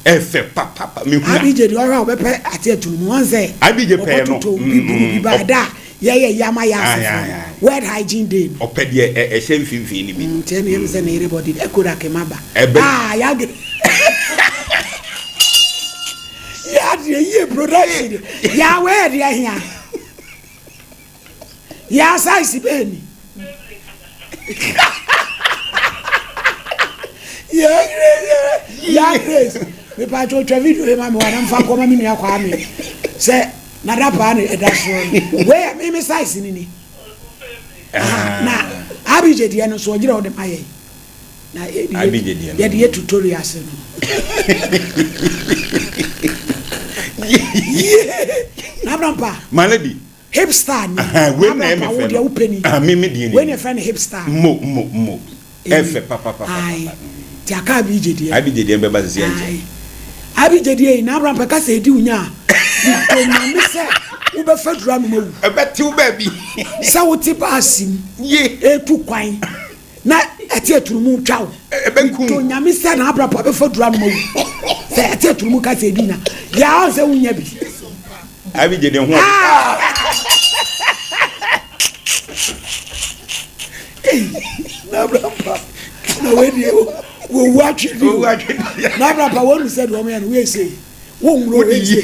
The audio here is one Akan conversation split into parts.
Efe papa me hu. Abije de ora obepe ate tunu one say. Abije pe no. Bi bada. Ye yama ya. Word hygiene day. Ope de e hemfimfi ni bi. Tell him say everybody ekura kemaba. Ya ya ye production. Ya where dia here. Ya size beni. Ya Grace. Me pa to video e ma me wana mfa koma me nua kwa me. Say na da pa ne edaso. Where me size ni. Na abije de no so ogira o de maye. Na abije de. Ya de tutorials no. Na brampa. Malady. Hipster ni. When na me fe. Me de ni. When you friend hipster. Mo. Efe papa. Tiaka abije de. Abije de mbeba sisi anje. Abije de na brampa ka se di unya. Na me se ube fedura no mawu. Ebeti uba bi. Sa wuti pasim. Ye etu kwan. Na eti eturumu twawo. Ebenku. To nyame se na brampa be fedura no mawu. Se eti eturumu ka se di na. Ya o se unya bi. Abije de ho. Na brampa. Na wedi wo watch it. Na brampa wonu said wo me no we say. Wo nwro we say.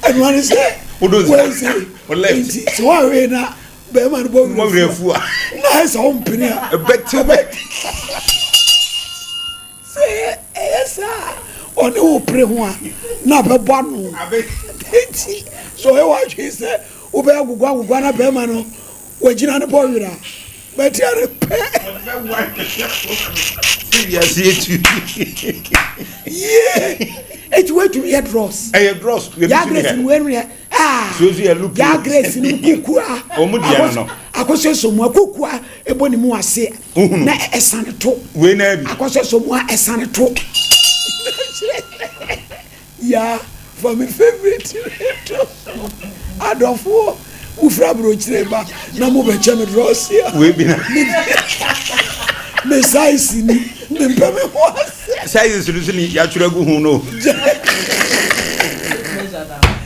And one is say, what left? So I read now, Beman Bogrefu. Nice home penny. A bet to bet. Say, yes, sir. On the pre one, not a bottle. So I watch he said, Uber Guana Bemano, Wajina the Boyra. But you're yeah. It's way to head Ross. I had Ross. Ya Grace in when we so you look. Ya Grace in Kukua. Omudiano. Akose so mo Kukua eboni mu ase. Na esane to. We na bi. Akose so mo esane to. Yeah, for my favorite. Adolfo ufra brochireba na mo be cheme Ross ya. We bi na. Me size ni me mpeme ho. Size solution ya churagu hu no.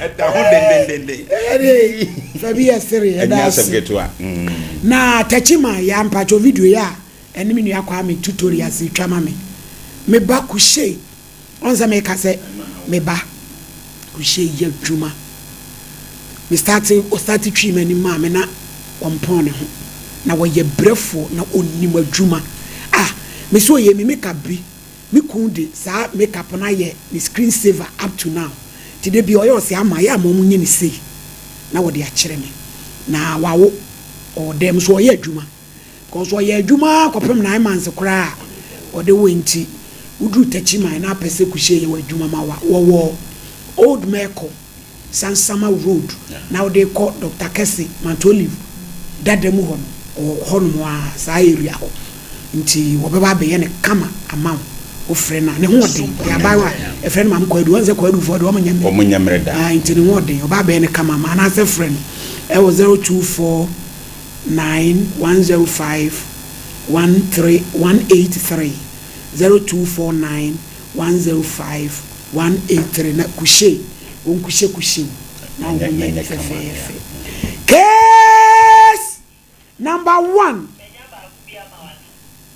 Eta ho den. Fabi esere na tachima ya mpacho video ya enimi nu yakwa me tutorials twama me ba kushe onza me ka se me ba kushe ya dwuma me start twima ni ma me na kompone ho na wo ye brefo na onim adwuma me so ye me make up bi me kunde sa makeup na ye ni screen saver up to now today bi oyo se ama ya mo munye ni sei na wo de a kire me na wawo o dem so ye adwuma cause wo ye adwuma kopem 9 months kra o de wenti udu tachima na pese kuhye ye adwuma ma wo old meko Sansama road now they call Dr. Kesi Mantolive dademu hono wa sa area ho nti wo beba be ye ne kama amount ofrena ne ho de ya bawa e friend mam kwadu wanze kwadu for de o munyamre da nti ne ho de o ba be ne kama ma na se friend e wo 0249105183 0249105183 na kushe kushe na nyenye fefe case number 1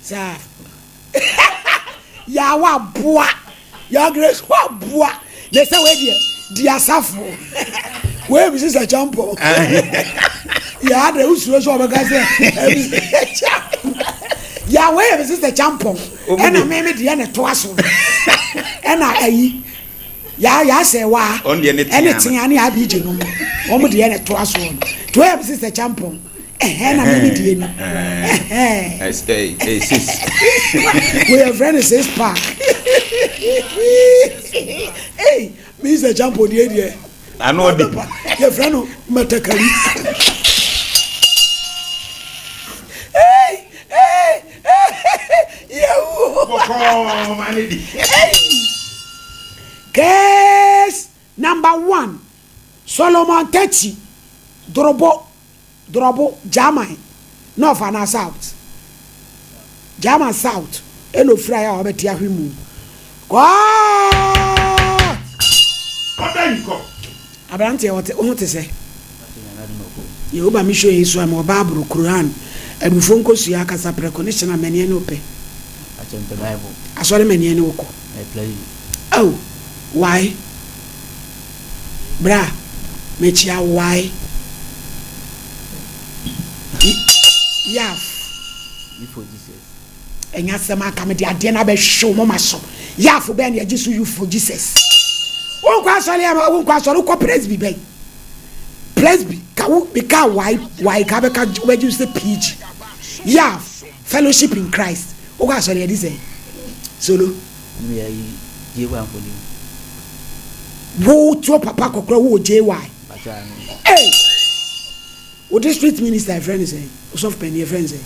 sa ya wa boa ya Grace wa boa le say we dia safo we bi say champo ya de usuro so ba ga say ya we bi say champo ena me de ne to aso ena ayi ya say wa anything ani abi je no mo de ne to aso to we bi say champo na me die ni stay sis we are friends is park hey Mr. Champo die I know the your friend matakari hey yo manidi case number 1 Solomon Techi Drobo German north and south German south eno fry a obeti ahwemu God Odanko abrante o te say Yehoba mi show Yesu am Bible Quran adufo nkosu akasa precondition amane ne ope achempe Bible asore mane ne woko play oh why bra mechia why yaf before Jesus enya sema aka de ade na be hwe mo maso yaf be na yesu you for Jesus won kwa sori ko presby be presby ka wo be ka why ka be ka we you say PG yaf fellowship in Christ wo kwa sori e say solo me yi jewa for you wo to papa kokoro wo JY hey what district minister friend say of penny friend say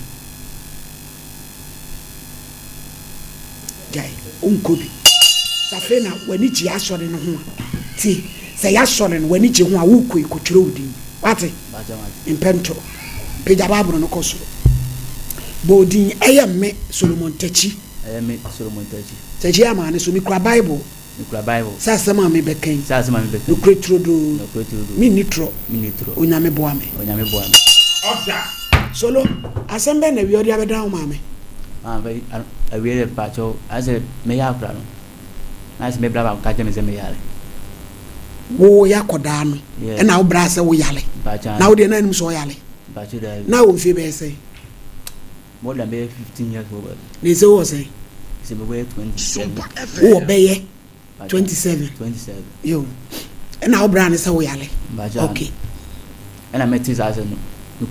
guy unkobi safena wani ji asore no ho ti say asore no wani ji ho a wo koi kotwere odin wate impento peja babro no koso bodin eyemme Solomon Tachi Tachi amane so mikra Bible sasa ma me beken no kretrodo mi nitro onyame boame Oda solo asembe na wiori abeda wo mame very a really pacho as a mayakra no as me brava ka jeme se me yale wo yakoda no e na wo bra se wo yale na wo de na nim so yale na wo mfie be say more than 15 years old ni se wo say se me we 27 wo be ye 27 yo e na wo bra ne se wo yale okay and I met his as no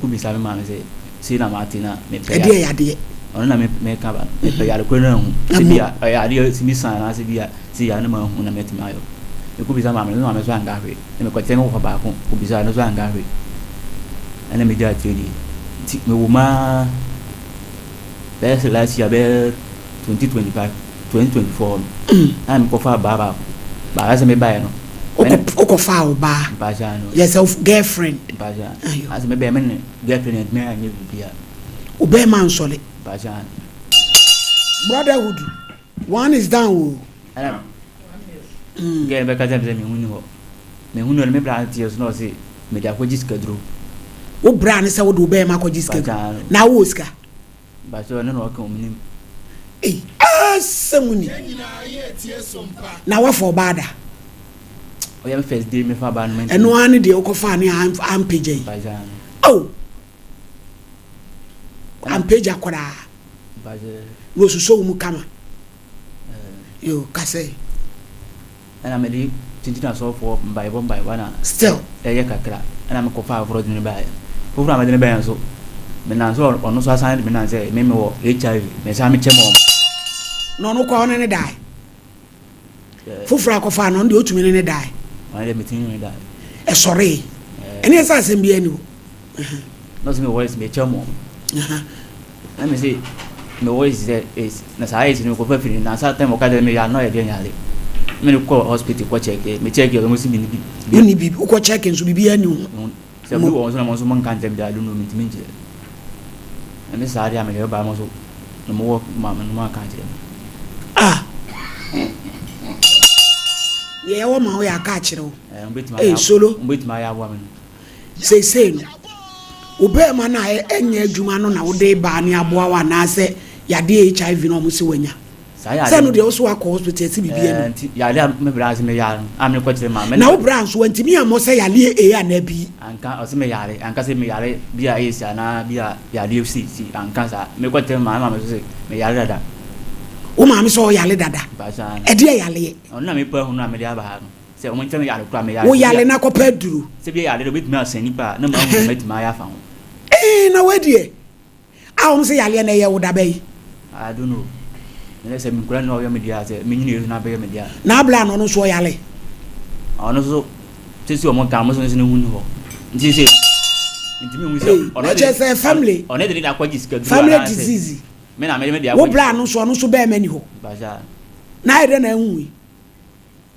could be some man say see na Martina me e de ya de ona na me ka ba me pe ya ko na hu se bia ya de si mi san na se bia si ya na ma hu na me ti mayo e could be some man no ma so anga hwe e me ko ten ko ba ko ku bi sa no so anga hwe ana me ja ti ti me wo ma best last year be 2025 2024 am ko fa ba as me ba no oko fa oba yourself girlfriend as me be me girlfriend me anye bia obe man sole bajan brotherhood one is down get be ka me hunu me bra antios no say me da ko jiskadro wo bra ne se wo do be ma ko jiskadro na wo ska bajo no ko munim asemuni na wa for bada o ya first day me fa ba no eno ani de okofa ni am page bajan oh am page akora baje wo suso mu kama yo kase ana me di tintina so for by one by one still ya kakra ana me ko fa abroad ni ba ko fra me de ba so me na so ono so asan me na say me wo HIV me sa me chemo no ko ono ne dai fufura ko fa no de otumi ne dai why me tin ne dai e sorry ene sa asem bia ni no so me voice me chemo let me say me voice is na sa is ni ko fa fini na sa time ka de me ya no e de nyale me ko hospital ko check me check yo mo si bi ni bi ko check nso bibia ni se bu on so na mo so man kan tem da do no me tin je me sa dia me le ba mo so no mo ma kan je ye wo ma wo ya ka kire wo eh solo mbetima ya bo me say no obe ma na enya adwuma no na wo de ba ni aboa wa na se ya de HIV no mo se wanya say no de wo so akọ hospital ti bibia no ya le me bra se me ya am ne ko kire ma me na wo bra so antimi amo se ya le e ya na bi anka o se me ya le anka se me ya le bia e sia na bia ya le si anka sa me ko kire ma me so se me ya le dada o ma me so ya le dada e de ya le ona me pa hu na me dia ba ha no se o mo ntame ya le kura me ya wo ya le na ko pa duru se bia ya le do bit me asani pa na ma hu me tima ya fa ho na wadie a o mo se ya le na ye wo da bai I don't know ne se me kura no yo me dia se me nyine na be me dia na bla no no so ya le ono so se si o mo ka mo so ne hu ni ho nti se nti me hu se ono je family ono de na kwa jiska family disease me na me dia wo bla no so be mani ho baja na ide na hu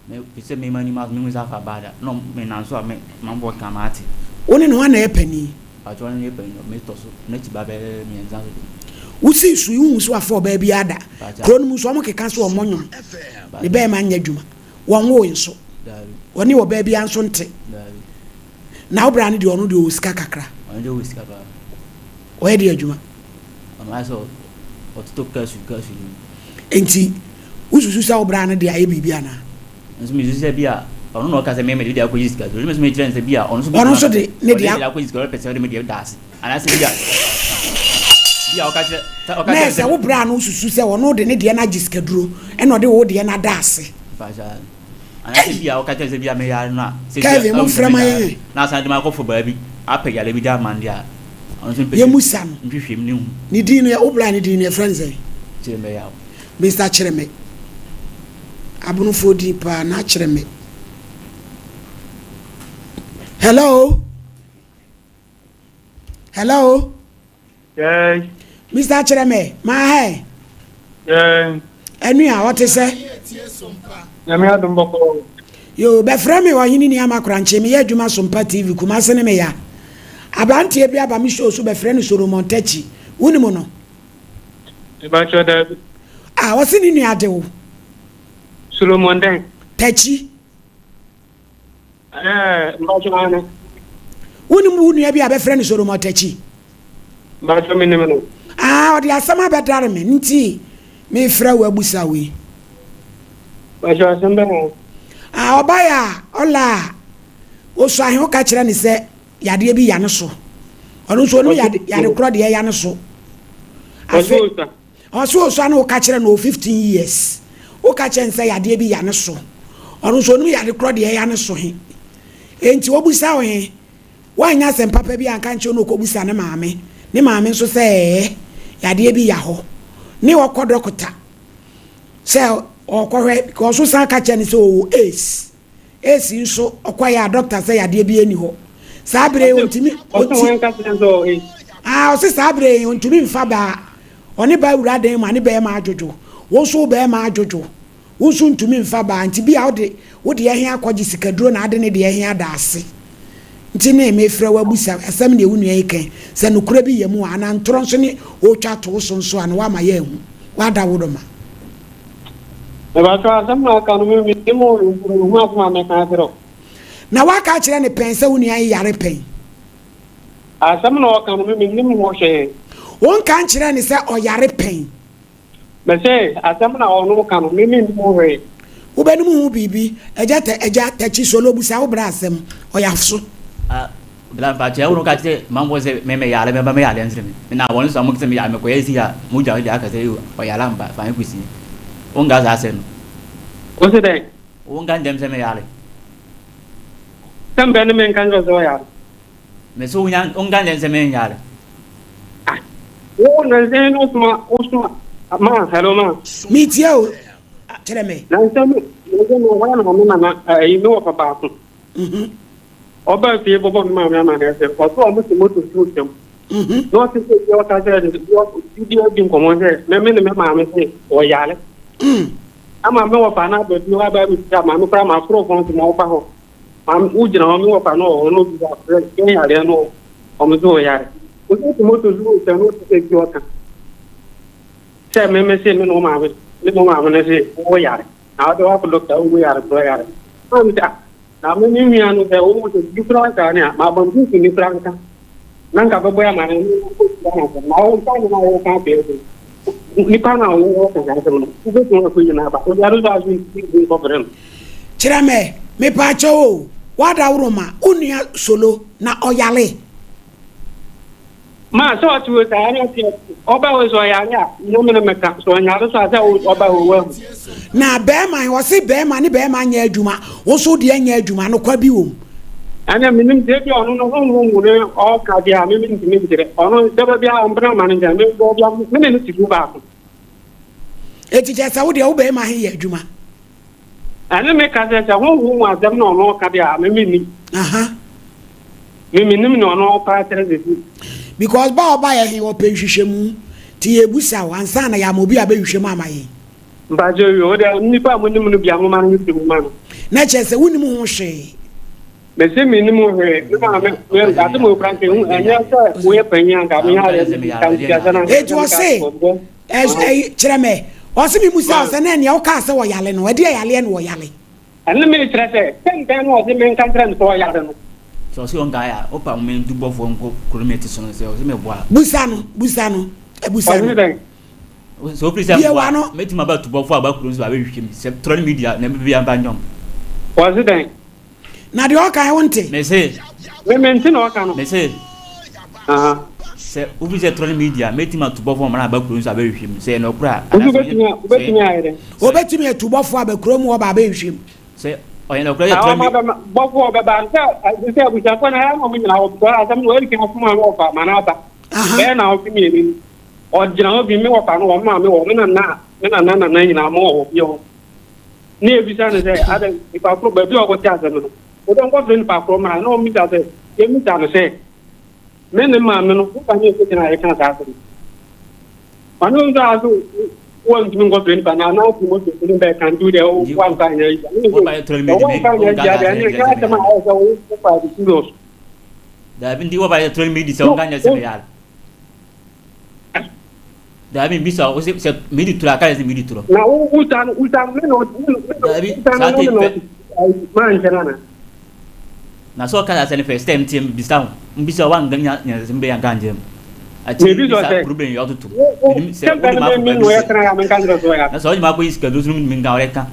me pise me mani ma me hu sa fa bada no me na so me mambo kamati oni no na e pani a jo na e pani no me to so na ti ba be me nza so Usi su yu so afọ baby ada. Kro no mu so mo keka so omonyom. Ne be ma nya dwuma. Won wo nso. Oni wo baby anso nte. Na obra ne de ono de osika kakra. Ono de osika ba. O e de adwuma. Ono aso otuto kasu. Enti ususu sa obra ne de aye bibia na. Nso mi zuzu bia ono no ka se me de akọ sika. Nso me tren se bia ono so de ne de akọ sika pese de me de das. Ana se bia o ka kire na se wo bra no susu se wono de ne de na giskaduro e no de wo de na daase ba ja ana se bia o ka kire se bia me ya na se bia mo frama ye na san de ma ko fo ba bi apɛ ya le bi da man dia ono so ye musa no nhwehwem ni hu ni din no wo bra ni din no friends e kire me ya Mr. Chireme abunu fodi pa na Chireme hello Yes. Mr. Chireme, my hey. Yes. Enu ya what say? Nyame adom boko. Yo be frame me Oheneni ni amakura nche me ye adwuma Sompa TV kuma se ne me ya. Abrantie bi aba mi show so be frame Solomon Tachi. Woni mo no. E ba cho da. Wo se ni ade wo. Solomon den. Tachi. Mba cho ane. Woni mu nua bi aba frame Solomon Tachi. Mba cho me ne no. Odi asama bedare me nti me fra wa busa we. Ba cho asamba no. Obaya ola oso ahe o ka kire ni se yade bi ya ne so. Ono so no yade kro de ya ne so. Oso anu o ka kire no 15 years. O ka kire nse yade bi ya ne so. Ono so no yade kro de ya ne so he. Enti obusa o he. Wanya sem papa bi anka nche no ko busa ne maame. Ne maame nso se yade bi ya ho. Ne okodokota. Se okohwe because so san ka chani so ace nso okwaya doctor say yade bi eni ho sabre ontimi o se sabre ontimi mfa ba oni ba wura den ma ne be ma ajojo wo so be ma ajojo wo so ntumi mfa ba nti bia wo de ehia akwaji sikaduro na ade ne de ehia da ase nti na emefra wa busa asam ne wunu yikan se nokura bi yemu ana ntoro nso ne o twa to so nso ana wa ma ya hu wa da wodoma na waka kire ne pen se woni an yare pen asam na waka no me nim ho hwe won kan kire ne se o yare pen me se asam na ono ka no me nim ho hwe wo be nim ho bibi eja tachi solo busa wo bra asem o yafso bla ba che uno ka te mambo se me yale me ba me yale nsire me na won so mo se me ya me ko yesi ya mu ja ja ka se o yala mba fa nkusi onga za se no o se dai onga ndem se me yale tambe ne men kan zo ya me so nya onga ndem se me yale o na ze no sma ma hello ma meet you tell me na se me no wa na me na ai no papa ko oba fi bobo ma na na se ko so mo se moto su tem no se se yo ka se de yo din ko mo se me ma me se o yale ama me wo pa na do ni wa ba mi ta ma me pra ma fro fon ti mo pa ho ma u jina me wo pa no no bi da ke ya le no o mo zo ya o se mo to zu se no se ki o ka se me se me no ma me se o ya na do wa ko doctor o ya do ya ma mi ta na me mi anu se o mo se di fra ka ni ma ba mi ni fra ka nan ka ba boya ma ni ma o ta ni ma o ka pe ni pa na o ko ga se no ku be ko na ba o ya ru da ju ni ko brem Chireme me pa cho wada uroma unia solo na oyale ma so tu ta ni ti oba o so ya ya no me me ka so nya ru sa oba o wa na be man wo se be man ni be man nya adwuma wo so de nya adwuma no kwa bi wom ana minim de bi onu no ho ne o ka dia me mi mi dire onu de ba bia ombra man ja me bo bia me ne ti ba ko eti je sa wo de wo be man he adwuma ana me ka se ho wa dem no no ka dia me mi aha me nim no no pa tere de because ba oba ye he wo pe hwehwemu ti ebusa wansa na ya mobi abehwehwemu amaye ba je yo de ni pa mo nim no bia mo man ni ti mo man na che se woni mu ho hwe me say minimum we adamu branch enya say we panya ga me ha it was say chireme o se mi musa se na ne o ka se wo yale no e de yale no wo yale and me try say ten no se men kan tran so yale no so se on gaya o pa men du bofo nko kurumeti so no se o se me boa busa no so please am meti ma ba tu bofo aba kurun so aba hwim se tron media na bi amba nyom was it then na de o ka wonte me say me menti no ka no me say se ubi se tron media meti ma tu bofo ma aba kurun so aba hwim se no kura obetimi ayere obetimi tu bofo aba kurom wo ba hwim se oye no kura tron bofo ba ba se abu sa ko na ha mo nyina o ko asam no eri ke mo ma wo fa manaba be na o kimi ni o jina obi mi wo fa no wo ma mi wo na nyina mo wo bi o ni e bi sa ne se ada ipa pro ba bi o ko ti ase no o don ko fin pa pro ma no mi ta se e mi ta no se me ne ma me no ko pa ni ko tina e kan ta se anu nda so won mi ko fin pa na na ko mo se ni be kan do de o wan ta ne o ba tron media me da bin di wo ba tron media so ganya se ya da bin bisa o se midi tura ka se midi tura na utan me no da bin sa te man jana na so ka se ne first time tim bisa wan ganya nya se mbe yan ganje a ti bisa problem yo tutu se ma no ya tra men kan so ya na so ma ko iska do sun min ga ore kan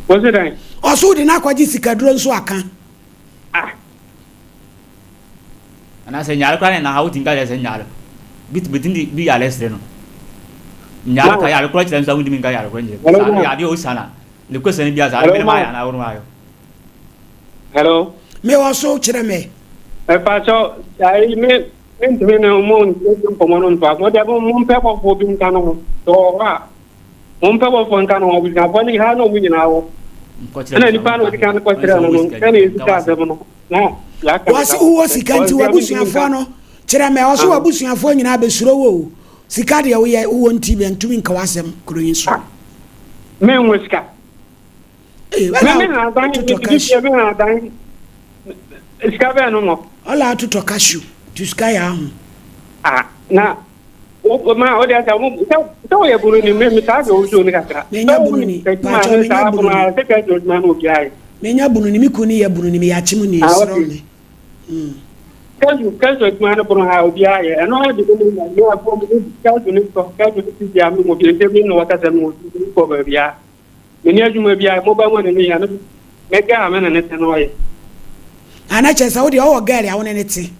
o se dai o so de na kwaji sikaduro nso aka ana se nyaare kwa na hawo tinga se nyaare bitin di bi ya lesre no nyaare ka ya ko chira nsa wundi min ga ya ko nje ya di o sana le ko se ni bia za le ma ya na wonu ayo hello me wo so chire me e pa so ai me no mon ko monon pa mo de mo pe ko fo bin kanu to wa mo pe ko fo kanu o bi na fo ni ha no mi na wo na ni pa no di kan ko chira no kan ni ta se no na wasi uwo sikanti wabusuafo no chire me wo so wabusuafo nyina besuro wo sika de wo ye uwo nti be ntumi nka wasem kroyin so me nwe sika me na dan ni di me na dan sika be no mo ala tuto cashew tu sika ya hu na o ma o de asa mo to ye buru ni me ta go so ni kakra me nya buru ni pa cho me nya buru na te ka jo ma no bi ai me nya buru ni mi ku ni ye buru ni me ya chimu ni esro ni kaso ma na buru ha obi ai e no de ni na yo apo mo kaso ni ko kaso ti ya mo bi te mi no wata se mo ko ba bia me ni ajuma bia mo ba mo ni ya no me ga ma na ne te no ye ana chesa wo de o gari awon ne ti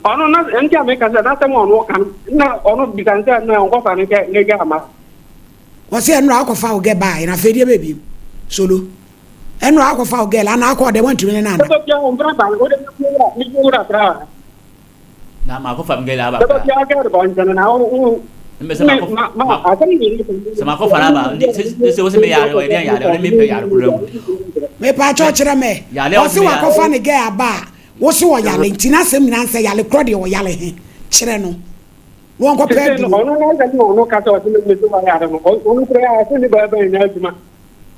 ono na enja me ka sa na se mo no kan na ono bi kan sa na on ko fa ni ga ma wo se eno akofa o ge ba na fe die bebi solo eno akofa o ge la na akọ de want me na na to bia on bra ba o de ni ura tra na ma ko fa nge la ba to bia ga de bon jana na o me se ma ko fa la ba se wo se me ya o de ya de me pe ya problem me pa cho chira me wo se wa ko fa ni ge aba wo se wo yale ntina sem na nse yale kro de wo yale he chire no won ko pe du ono na ga no ka to se me so wa ya no ono pre ya se ni ba ba ni ajuma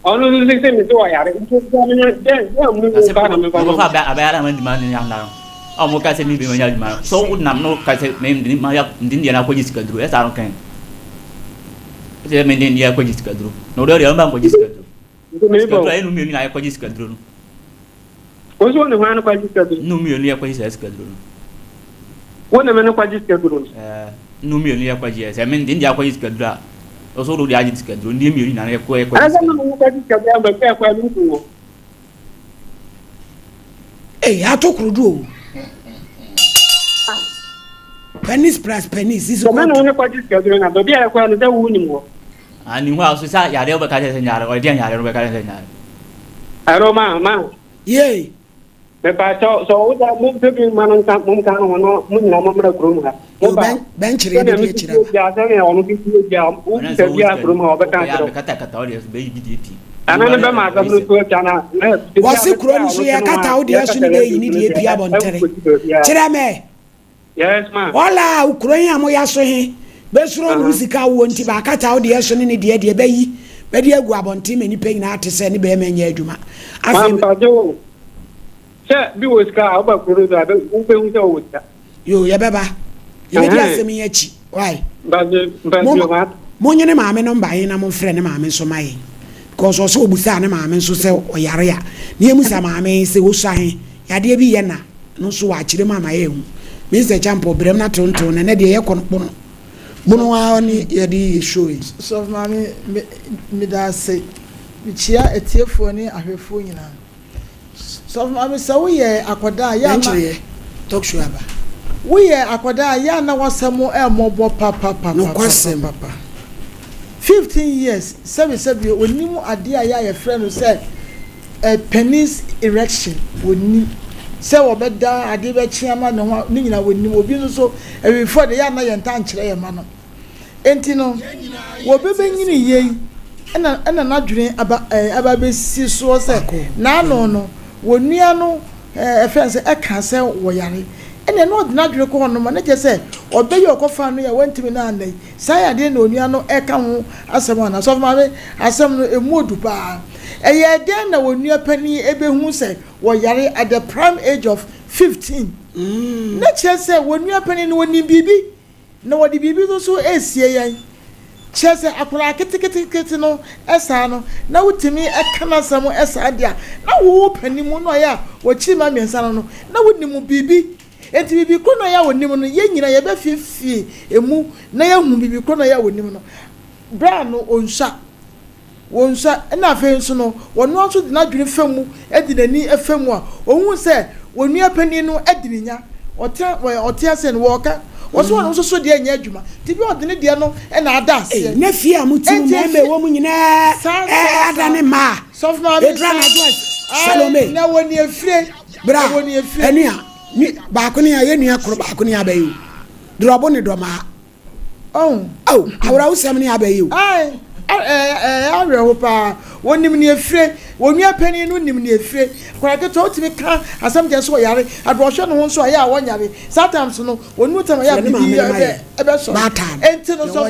ono ni se me so wa ya re nto ga me de mu ba na me ba ko fa ba ya man di man ni anda o mo ka se mi be man ya di man so wo nam no ka se me ndi ma ya ndi ya na ko jisika duro e sa ron kan se me ndi ya ko jisika duro no do ya mba ko jisika duro me ba enu mi ni na ko jisika duro o so ne ma na ko jisika duro no mi ni ya ko jisika duro wona me na ko jisika duro no mi ni ya ko jisika se me ndi ya ko jisika duro o so do ya jisika duro ndi mi ni na ko e ko jisika ana no ko jisika duro ba pe ko ni ku atokrudu pennies plus pennies is so me no ne ko jisika duro na do bia ko no da wu ni mo ani ho aso sa ya de ba ka se nyare o de nyare ro ba ka se nyare aroma ma ye me pa so da mo pe bi manan ka mo ka no no mo na mo mra kro ma ben chire de bi chire ya sa ne onu ki ya u te bia kro ma ba ka ya ka ta o de be bi de pi ana ne ba ma ka no ko chana wasi kro no so ya kata o de aso ni be yi ni de pi abontere chire me yes ma wala ukro yan mo ya so he be suro no sika wo nti ba kata o de aso ni de be yi be de agu abonte me ni pe nyina ate se ni be menya adwuma afi Sir, be with car about Kuruda, open with that. Yo, Yababa. You may ask me echi. Why? But what? Money, mamma, no buy in a friend, mamma, so my. Because also Busana, mamma, so sell or Yaria. Near Musa, mamma, say, Usahi, Yadia Vienna, no so watch the mamma. Mr. Champo, Bremna Tonton, and Eddie Econ Bono, Yadi show. So, mammy, me that say, which ya a tear for any of her phone. So, mammy, so we are Aquada, Yanchi, talk sure. We are Aquada, Yana was some more papa, no question, papa. 15 years, 7 when you idea, a friend who said a penny's erection would need. So better I did a chairman and Nina would know so before the young man tanch a man. Entino, what be in ye and another dream about a so said. No, when near no a fancy I can't sell Wayari. And I know not recall no man, just said, or be your family. I went to me now. Say I didn't know near no ecam as someone as of my as some a mood to buy. A year then I will near penny ebe who said, Wayari at the prime age of 15. Not just say, when you are penny no one in BB. No one the BB also is ye. Chess a cracket no esano. Now to me a canna some esadia. Now penny monoya, what chima and sano. Now with Nimu BB. And to be Konoya with Nimon, yen ya be 50 a moo, Naya will be Konoya with Nimon. Brown on shot. One shot, and I feel so no, one also did not drink film, Eddie the knee a film, or who said, when we are penny no Edina, or Tias and Walker, was one also so dear Yajuma, to be ordinary Diano and Adas. Nefia Mutu, woman in a Adanema, soft my Salome, now when you're afraid, but when you're afraid. Bakunia yenia kro bakunia bayu drop on the drama. Oh how was some near bayu? I hope one near free, when we are penny no near free. When I get told to me, as some just so yari, I brought on one so I want yari. Sometimes no, when you tell me, I bet so that time. And tell us all,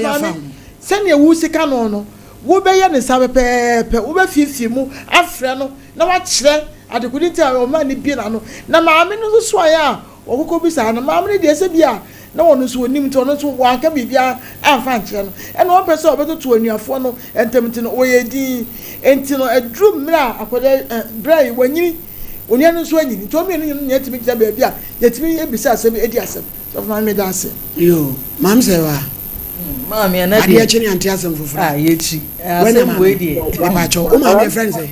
send your woozy canono. Wo be ya ne sabe pepe, wo be fifimu, afre no, na wa kire. Ade couldn't tell man ni bi na no na maame no so ya okoko bisa na maame de ese bia na wono so onim to no so wanka bibia amfa nkire no e na opese obeto to anuafo no entemti no oyedi enti no adru mra akoda brai wanyini onia no so anyini to me no nyetimi gya ba bia yetimi ebisa asem edi asem so na me da ase yo mam se wa maame na ade achi ni anti asem foforo yechi asem we die e ba cho o maame friend say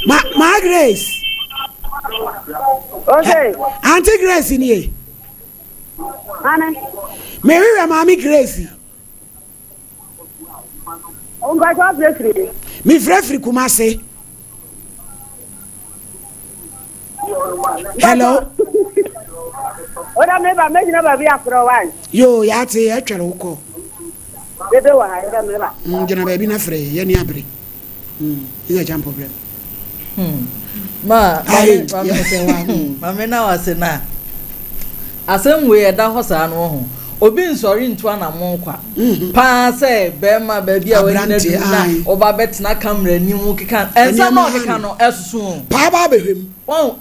Ma Grace. Okay. Auntie Grace in here. Honey. Mary and Mommy Grace. Oh, God bless you. Me frefri Kumase. Hello. What I never made never be after a while. Yo, yate a charoko. They do I never. Jana baby na free, yani abri. Is a jam problem. Ma na wase na asem we da hosa no ho obi nsori nto na mo kwa pa se be ma ba bia we na du na oba betna camera ni mu kika ensa no kika no esusu pa ba behwem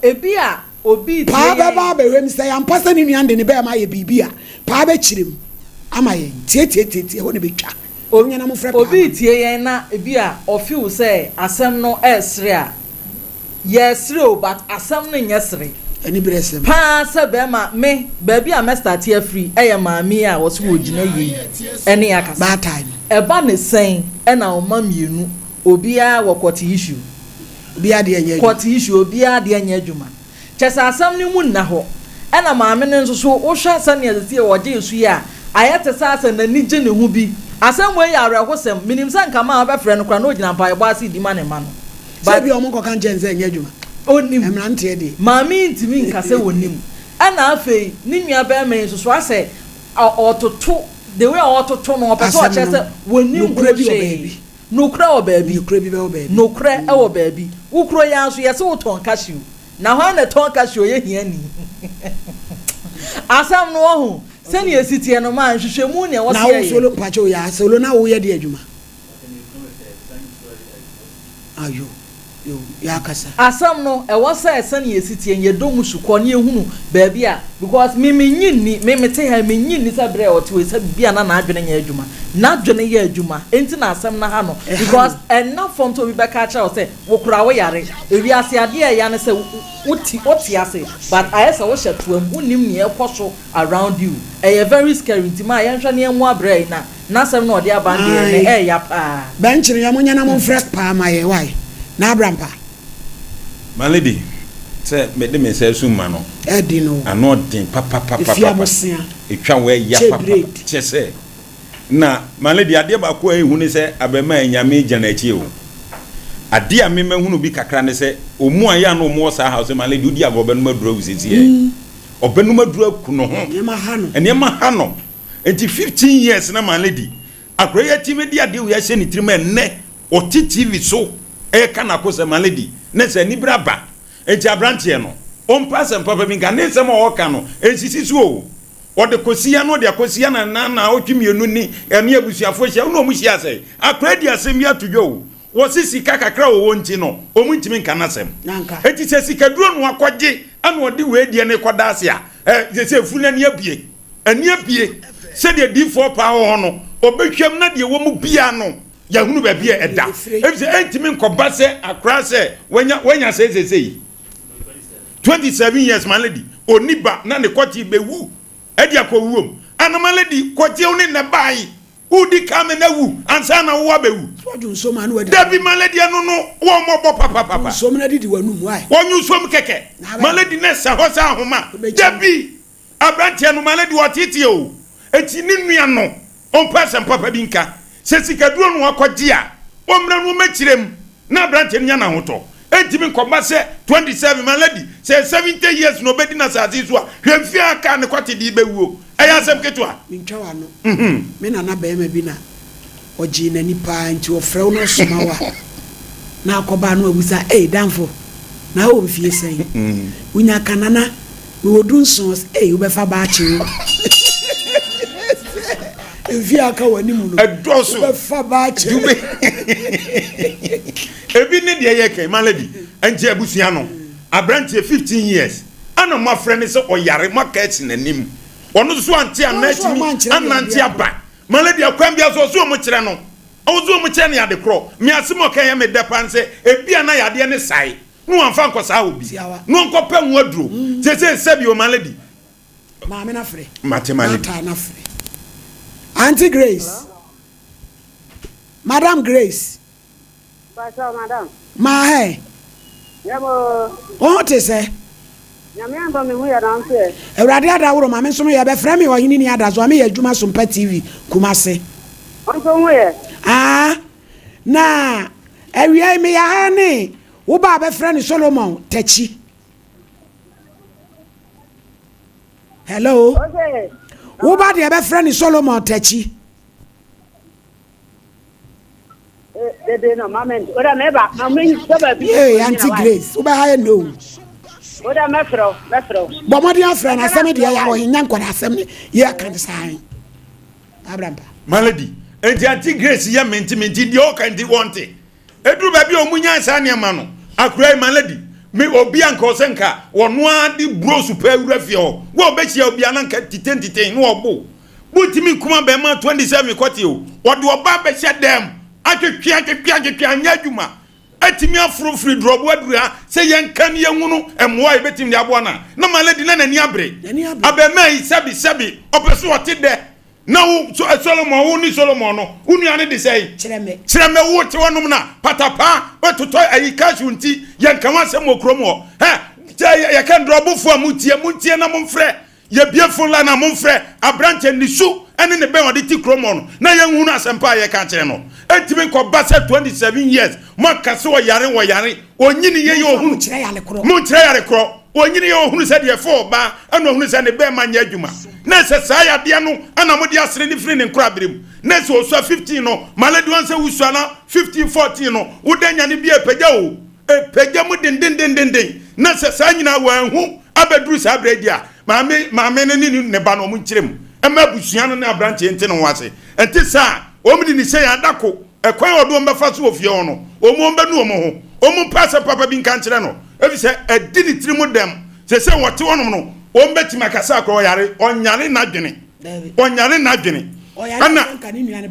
ebi a obi tie pa ba behwem say am pasa ni nuande ne be ma ye bibia pa ba chirem ama ye tie ho ne betwa onya na mo frɛ pa obi tie yen na ebi a ofeel say asem no esre a yes real but asam no nyesre ani bresem pa se be ma me baby a me start here free e ya maami a wo so ogina yi ene yakasa bad time e ba ne sen e na o ma mienu obi a wo kwoti issue obi a de anya kwoti issue obi a de anya adwuma chesa asam ni mu na ho e na maami ne nso so wo hwa sane azeti wo je esu ya ayete sasa na ni je ne hu bi asam we ya arehosem minim san kama ba frɛ no kra na ogina pa e bo ase di ma ne ma no ba bi omo kokan jenze anya adwuma onim emrante de maami ntimi nkase wonim ana afei ni nua ba me so so ase ototo the way ototo no opeso o chese wonim kura nokura o baabi nokura bi be o baabi nokura e wo baabi ukuro ya so yese woton cashew na ho na ton cashew ye hia ni asam no ho sani esitie no ma nhwehwemu ne wo se ye na wo solo pacho ya solo na wo ye de adwuma ayo yakasa asam no e wasa ese na yesitie ye dom sukọ ne ehunu baabi a because me nyinni me mete ha me nyinni sa bre o te we sa bia na adwene nya adwuma na adwene ye adwuma enti na asam na ha no because enough from to be back at you say wo kura wo yare ewi ase ade ya ne say oti ase but ayesa wo hye to am unim ne ekoso around you e very scary enti ma ye nhwa ne enwu abre na asam na ode abande ne ya pa benchiri ya munya na mo fresh pa ma ye why na abrampa my lady say me de me say suma no edi no ano din papa efia mosia etwa we ya papa che say na my lady ade ba ko ehunu ne say abema anyame gyana achi o ade a me mahunu bi kakra ne say omu aya no mo sa house my lady udi agobenu madura usisi obenu madura ku no ho enema ha no enti 15 years na my lady akroya ti me di ade wo ya hye ni trima enne o TV so e kana ko se my lady ne se ni braba enti abrantie no on pass and papa mi ga ne se mo o ka no ensisi so o de kosia no de kosia na otwemienu ni ene abusuafo hia no mu hia se akra di asem ya tudwo wo sisi kakakra wo nti no o mu ntimi nka nasem enti se sika duro no akogye ana odi we die ne koda ase a se funa ne abie ani abie se de D4 pa ho no obehwem na de wo mu bia no ya hunu ba bia eda e se ntimi nkoba se akra se wanya se 27 years my lady oniba na ne kwati bewu edi akowuom anama lady kwati oni na bai udi kame na wu ansa na wo abewu wadu so ma no wadi dabi my lady no wo mo bo papa so me na didi wanu mu ai wonyu som keke my lady na sa hosa ahoma dabi abrantia no my lady watiti o eti ni nua no on person papa bi nka se sika duro no akogye a omra no mechirem na abrantia nya na hoto ntimi nkomba se 27 my lady say 70 years no bedi na sazi so a hwemfi aka ne kwate di bewuo eya asem ketwa mintwa no me na ba ema bi na oji na nipa nti ofrew no somawa na akoba no abusa danfo na o fie sen unya kanana we wodun sons wo befa ba chi Evi aka wani mu no edoso befa ba chi ebi ne de yeke my lady enje abusua no abrantie 15 years ana ma frene se oyare market nanim ono so anti anatimi ananti aba my lady akwan bia so mo kire no ozo mo kire ne ade kro me asemo kan ya me depan se ebi ana yade ne sai no amfa nkosa obi no nkopa hu aduro se sebi o my lady ma me na frɛ mate my lady na frɛ Auntie Grace. Hello? Madam Grace. Pastor madam. Ma hey. Yabo. What is it? Nyame amba me hu ya na nse. Ewrade adaworo ma me nso me ya be frɛ me Oheneni Adazoa me ya adwuma Sompa TV Kumase. Onso hu ye. Na ewie me ya ha ni wo ba be frɛ ni Solomon Tachi. Hello. Okay. Wo ba de be friend Solomon Tachi de no moment oda meba amen saba bi Auntie Grace wo ba ha no oda mefro bo mo de afra na asem de ya wo hinya nkwa na asem ni ye kan sai Abraham my lady Auntie Grace ya menti de o kan di wonte eduru ba bi o munya sa ne ma no akura my lady me obi anka osenka wono adi bro super awurafie ho wo obechia obi anka titen no obo butimi kuma be ma 27 kwati o wode oba bechia dem atwetwia anya adwuma atimi afro free drop wadura se yenka ne yehunu emwa ebetimi de abo na my lady na nani abre abema yi sabi opeso wote de na wo Solomon wo ni Solomon no unu ane de sei kireme wo te wonum na patapa ototo ayikashu nti yenka wasem okrom ho ya kan drobufu amutie na momfre ye biefun la na momfre abranche nisu ene ne ben ode ti kromo no na yenhunu asempa ye ka kire no etimi nkoba se 27 years makase wo yare onyini ye ohunu mo kire yare kro onyini ye ohunu se de fo ba ana ohunu se ne be manya adwuma na se sa ya de no ana mo de asere ni free ne nkra berem na se oso 15 no maladi wan se wusua na 15 14 no wodanya ne bi epagya o epagya mu den na se sa nyina wanhu abeduru sa bredia maame ne ba no mo nkirem ema busua no na abranche ente no wase ente sa omdi ni se ya dako ekwan odo mbefa so ofie ho no omo mbenu omo ho omu pasa papa bi nka nkyerɛ no ebi sɛ edi ni tirimu dem sɛ wɔte wɔnom no ombɛti makasa akɔ yare onyare nadwene ana anka ni nua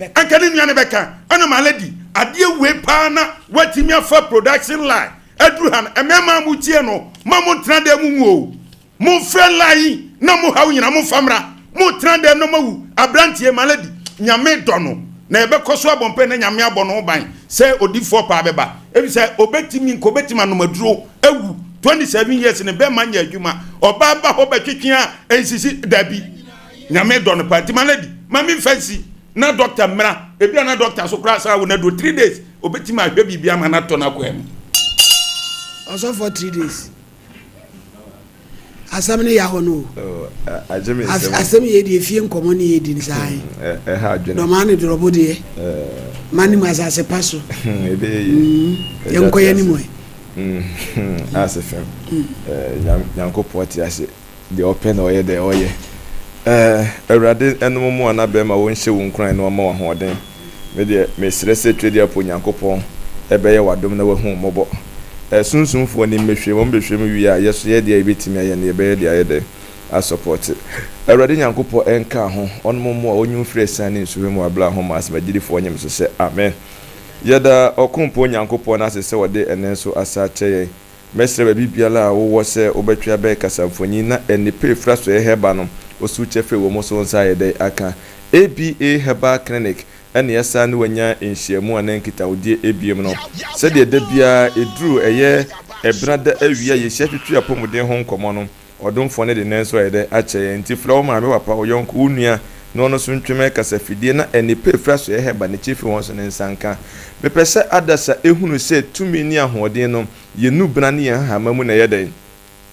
ne bɛka ana maladi adeɛ we pa na watimi afa production line aduru han emema mu tie no ma mu tena de mu wo mu frɛ line na mu hawo nyina mu famra mu tena de no mawu abrantie maladi nyame dɔ no na ebɛkɔ so abɔmpe na nyame abɔ no ban sɛ odifo pa bɛba ebi sɛ obetimi nkobetima no maduro ewu 27 years ne be manya adwuma oba ba ho betwetwea ensisi dabi nyame dɔ no pa timaladi mami fancy na doctor mra ebi na doctor so kra sa wo na do 3 days obetima ahwe bibia ma na to na kwa mu also for 3 days asamne ya hono ajemi asemi ye die fie nkomo ne ye di nsai ha adwene no man de robo de mani mazase paso ebe ye nkoye ni moy asefem yanko poti ase the open oye de oye awrade enum mu ana be ma won hye wo nkran no ma wa hoden me de me srese twede apo yankopon ebe ye wadom na wahu mobo sunsunfo ni mehwe won behwe mu wi a yeso ye de ebetimi aye na ebe de aye de a support awrade yankopon enka ho onum mu a onyu fresa ne nsuwe mu abla ho ma asmagirifo nyem so se amen yada okumpo yankopon na se wode enenso asache ye mesre bibiala wo wo se obetwa be kasamfoni na enipe fraso ye heba no osu chefe wo mo so nsa ye de aka ABA Herbal Clinic ene yasa ne wanya enhyiamu anan kitawodie ebiem no se de da bia eduru eye ebrada awia ye hyetwetwe apomuden ho nkomo no odomfo ne de nenso ye de ache ye nti flawo ma me papa oyonko unua no no so ntweme kasafidie na enipe fraso ye heba ne chefe won so ne nsanka bepese adasa ehunu se tumi ni ahoden no ye nubna ne ye hamamu na ye de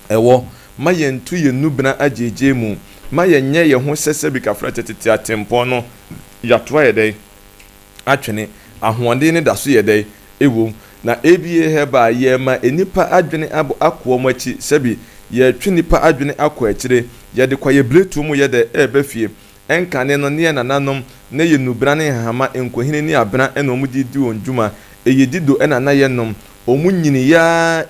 ewo ma ye ntu ye nubna ajeje mu ma ye nye ye ho sese bi kafra tetete atempo no yatoa ye de atwene ahoden ne daso ye de ewo na ABA Herbal ye ma enipa adwene abo akwo machi sebi ye twe nipa adwene akwo akire ye de kwaye bletu mu ye de ebefie enkane no ne nananom na ye nubra ne hama enkohine ni abra ena omudidi onjuma eyedido ena na ye nom omunyini ya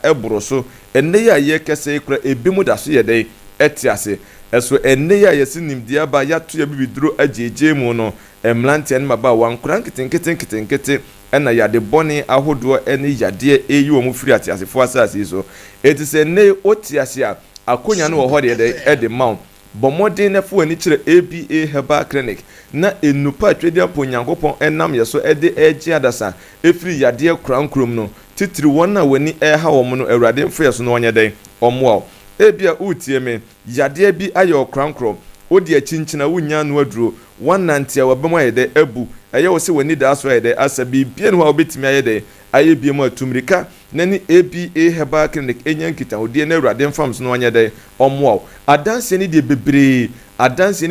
eboroso enne ya ye kese ekura ebimu daso ye de etiase eso enne ya yesinimdia ba ya to ya bibiduro ajeje mu no emlante ne maba wankura nkete ena ya de boni ahodo ene yade eyi wo mu firi atiasefo asase so etise ne otiase a akonya no wo hode de ede mount bomodin na fu ani kire ABA Herbal Clinic na enupa twede apo nyankopon enam yeso ede eji adasa efiri yade krankrom no titiri wona wani eha wo no awrade mfo yeso no onye den omwo ebia utie me yade bi ayo krankrom odi achinchina wunya no aduro wanante a wabama yede abu eye wo se wani da so yede asabi bia no ha obetimi ayede aye bia mu atumrika nani ABA Herbal Clinic enyankita odie na awrade mfam so no onye den omwo adanse ni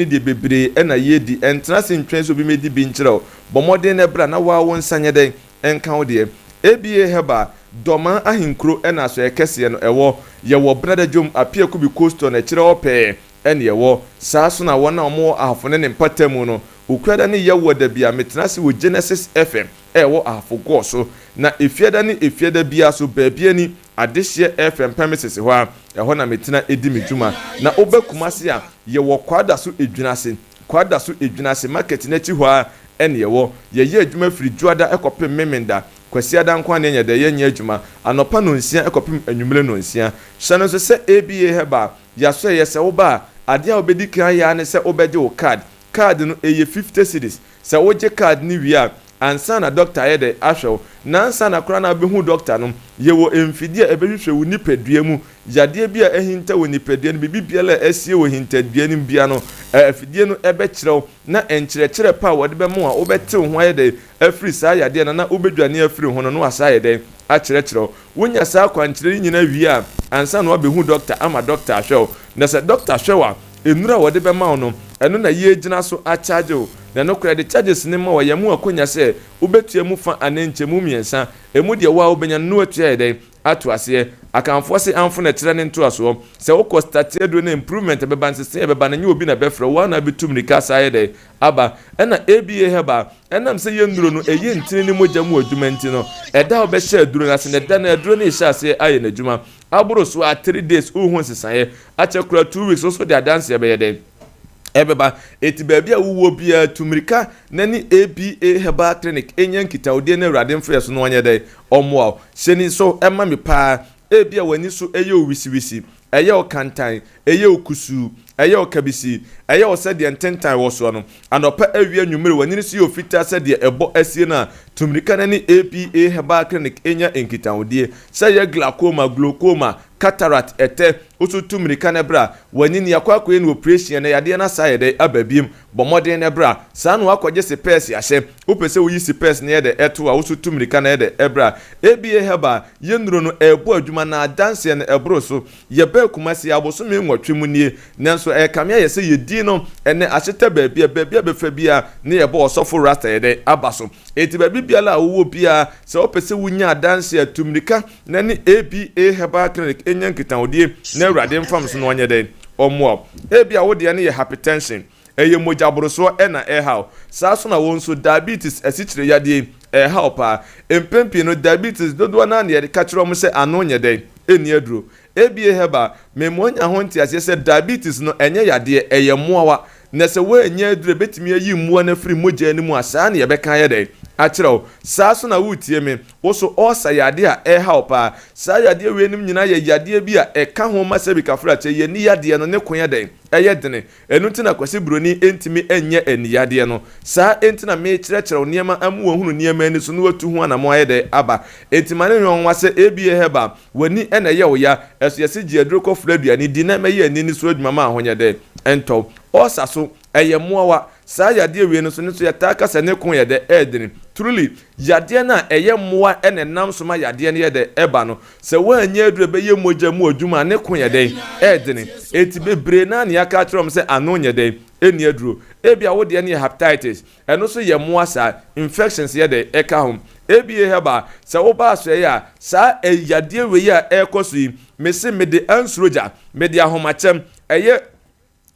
de bebre ena yedi entrance ntwen so bi medi bi nkyerɛw bomodin na bra na wa won sanye den enka odie ABA Herbal doma ahinkro ena so ekese no ewo ye wo brada jom apia kubi coaster na kyerɛ opɛ ene ewo saa so na wona omo ahafone ne mpatamu no ukwada ne yewo da bia metenase wo Genesis FM ewo ahafogo so na efiada bia so baabia ni adehye FM premises ho a eho na metena edi medwuma na obakumase a ye wo kwada so edwunase market na chi ho a ene yewo ye adwuma firi juada ekopem memenda kwasiada nkwa ne nyede ye nya adwuma anopa no nsia ekopem anwumre no nsia hyano so se ABA Herbal ya so ye se wo ba ade a obedi kan ya ne se obeje wo card no eye 50 cedis se woje card ni wi a ansa na doctor ye de ahwew na ansa na kora na behu doctor no ye wo emfidie ebehwehwe wo nipadua mu yade bia ehinta wo nipadua no bibia la asie wo hintadua no bia no afidie no ebekyerɛw na enkyerɛkyerɛ pa wode be mo a obetew ho ye de afiri saa yade na obedwane afiri ho no asa ye de akyerɛkyerɛw wonya saa kwankyerɛ nyina wi a ansa na obehu doctor ama doctor ahwew na se doctor ahwew a enura wode be ma no eno na ye gyina so a charge na no credit charges ne ma wa yamu akonya se ubetua mu fa anenche mu miensa emu de wa obenya no atua yede ato ase akanfo se amfo na kire ne nto aso se wo start edo na improvement be ban se be ban nye obi na befra wa na betum ni kasa yede aba na ABA Herbal enam se ye nduro no eye ntini ni mogya mu adwuma nti no eda wo be share duro na se ne da na aduro ne sha se aye na adwuma aburo so a 3 days uhun sesaye ache kura 2 weeks so de dance be yede ebeba eti baabi a wuwo bia tumirika nani ABA Herbal Clinic enyan kitawde na Awurade mfo yeso no wanye dai omoa sheni so ema me pa ebia wani so eye owisiwisi eye okantan eye okusu eye okabisi eye osede ententan wo so no anopa awia nwumere wani so ye ofita sede ebo asie na tumirika nani ABA Herbal Clinic enya enkitawde say glaucoma cataract ete oso tumirika ne bra wani ni akwa ni operation na yade na sayede ababiem bomodin ne bra sa no akwaje sepes yahye opese wo yi sepes ne yede eto a oso tumirika na yede ebra ABA Herbal yenuro no ebo adwuma na dance ne ebro so ye ba kumasi aboso me nwotwemu nie nanso kamia ye se ye di no ene ahyeta baabia befa bia ne ye bo osofo rasta yede abaso eti baabi bia la wo bia se opese wunya dance tumirika na ni ABA Herbal Clinic enyan kitawde na Awurade mfam so no onye den omo ebia wo de ne ye hypertension eye moja boroso e na how sa so na won so diabetes asichire yade how pa empempi no diabetes dodo na ne ye ka kiro mo se ano nye den eni aduro ABA Herbal memonya ho ntia se diabetes no enye yade eye moawa na se we enye aduro betimi ayi muo na free moja ni mu asa na ye beka ye den achiro sa so na wutie me wo so osa yade a how pa sa yade we nim nyina ye yade bi a eka ho ma se bi kafra che ye ni yade no ne konya den eye dene enu ntina kwase broni entimi enye eni yade no sa entina me kire niema amu ohunu niema ni so no watu ho na mo aye de aba entimane nyon wase ABA Herbal wani ena ye wo ya eso yesi gi aduro ko fladua ni di na me ye ni so adwuma ma ahonya de ento osa so eye moawa sa yade we no so ne so yataka se ne kon ye de edini truly yade na eye moa ene nam so ma yade ne ye de eba no se wa anya aduro be ye moja mu adwuma ne kon ye de edini eti bebre na ne aka trom se ano nye de eni aduro ebia wo de ne hepatitis eno so ye moa sa infections ye de eka hom ABA Herbal se wo ba so ya sa yade we ya ekoso yi mese mede ansroja mede ahomachem eye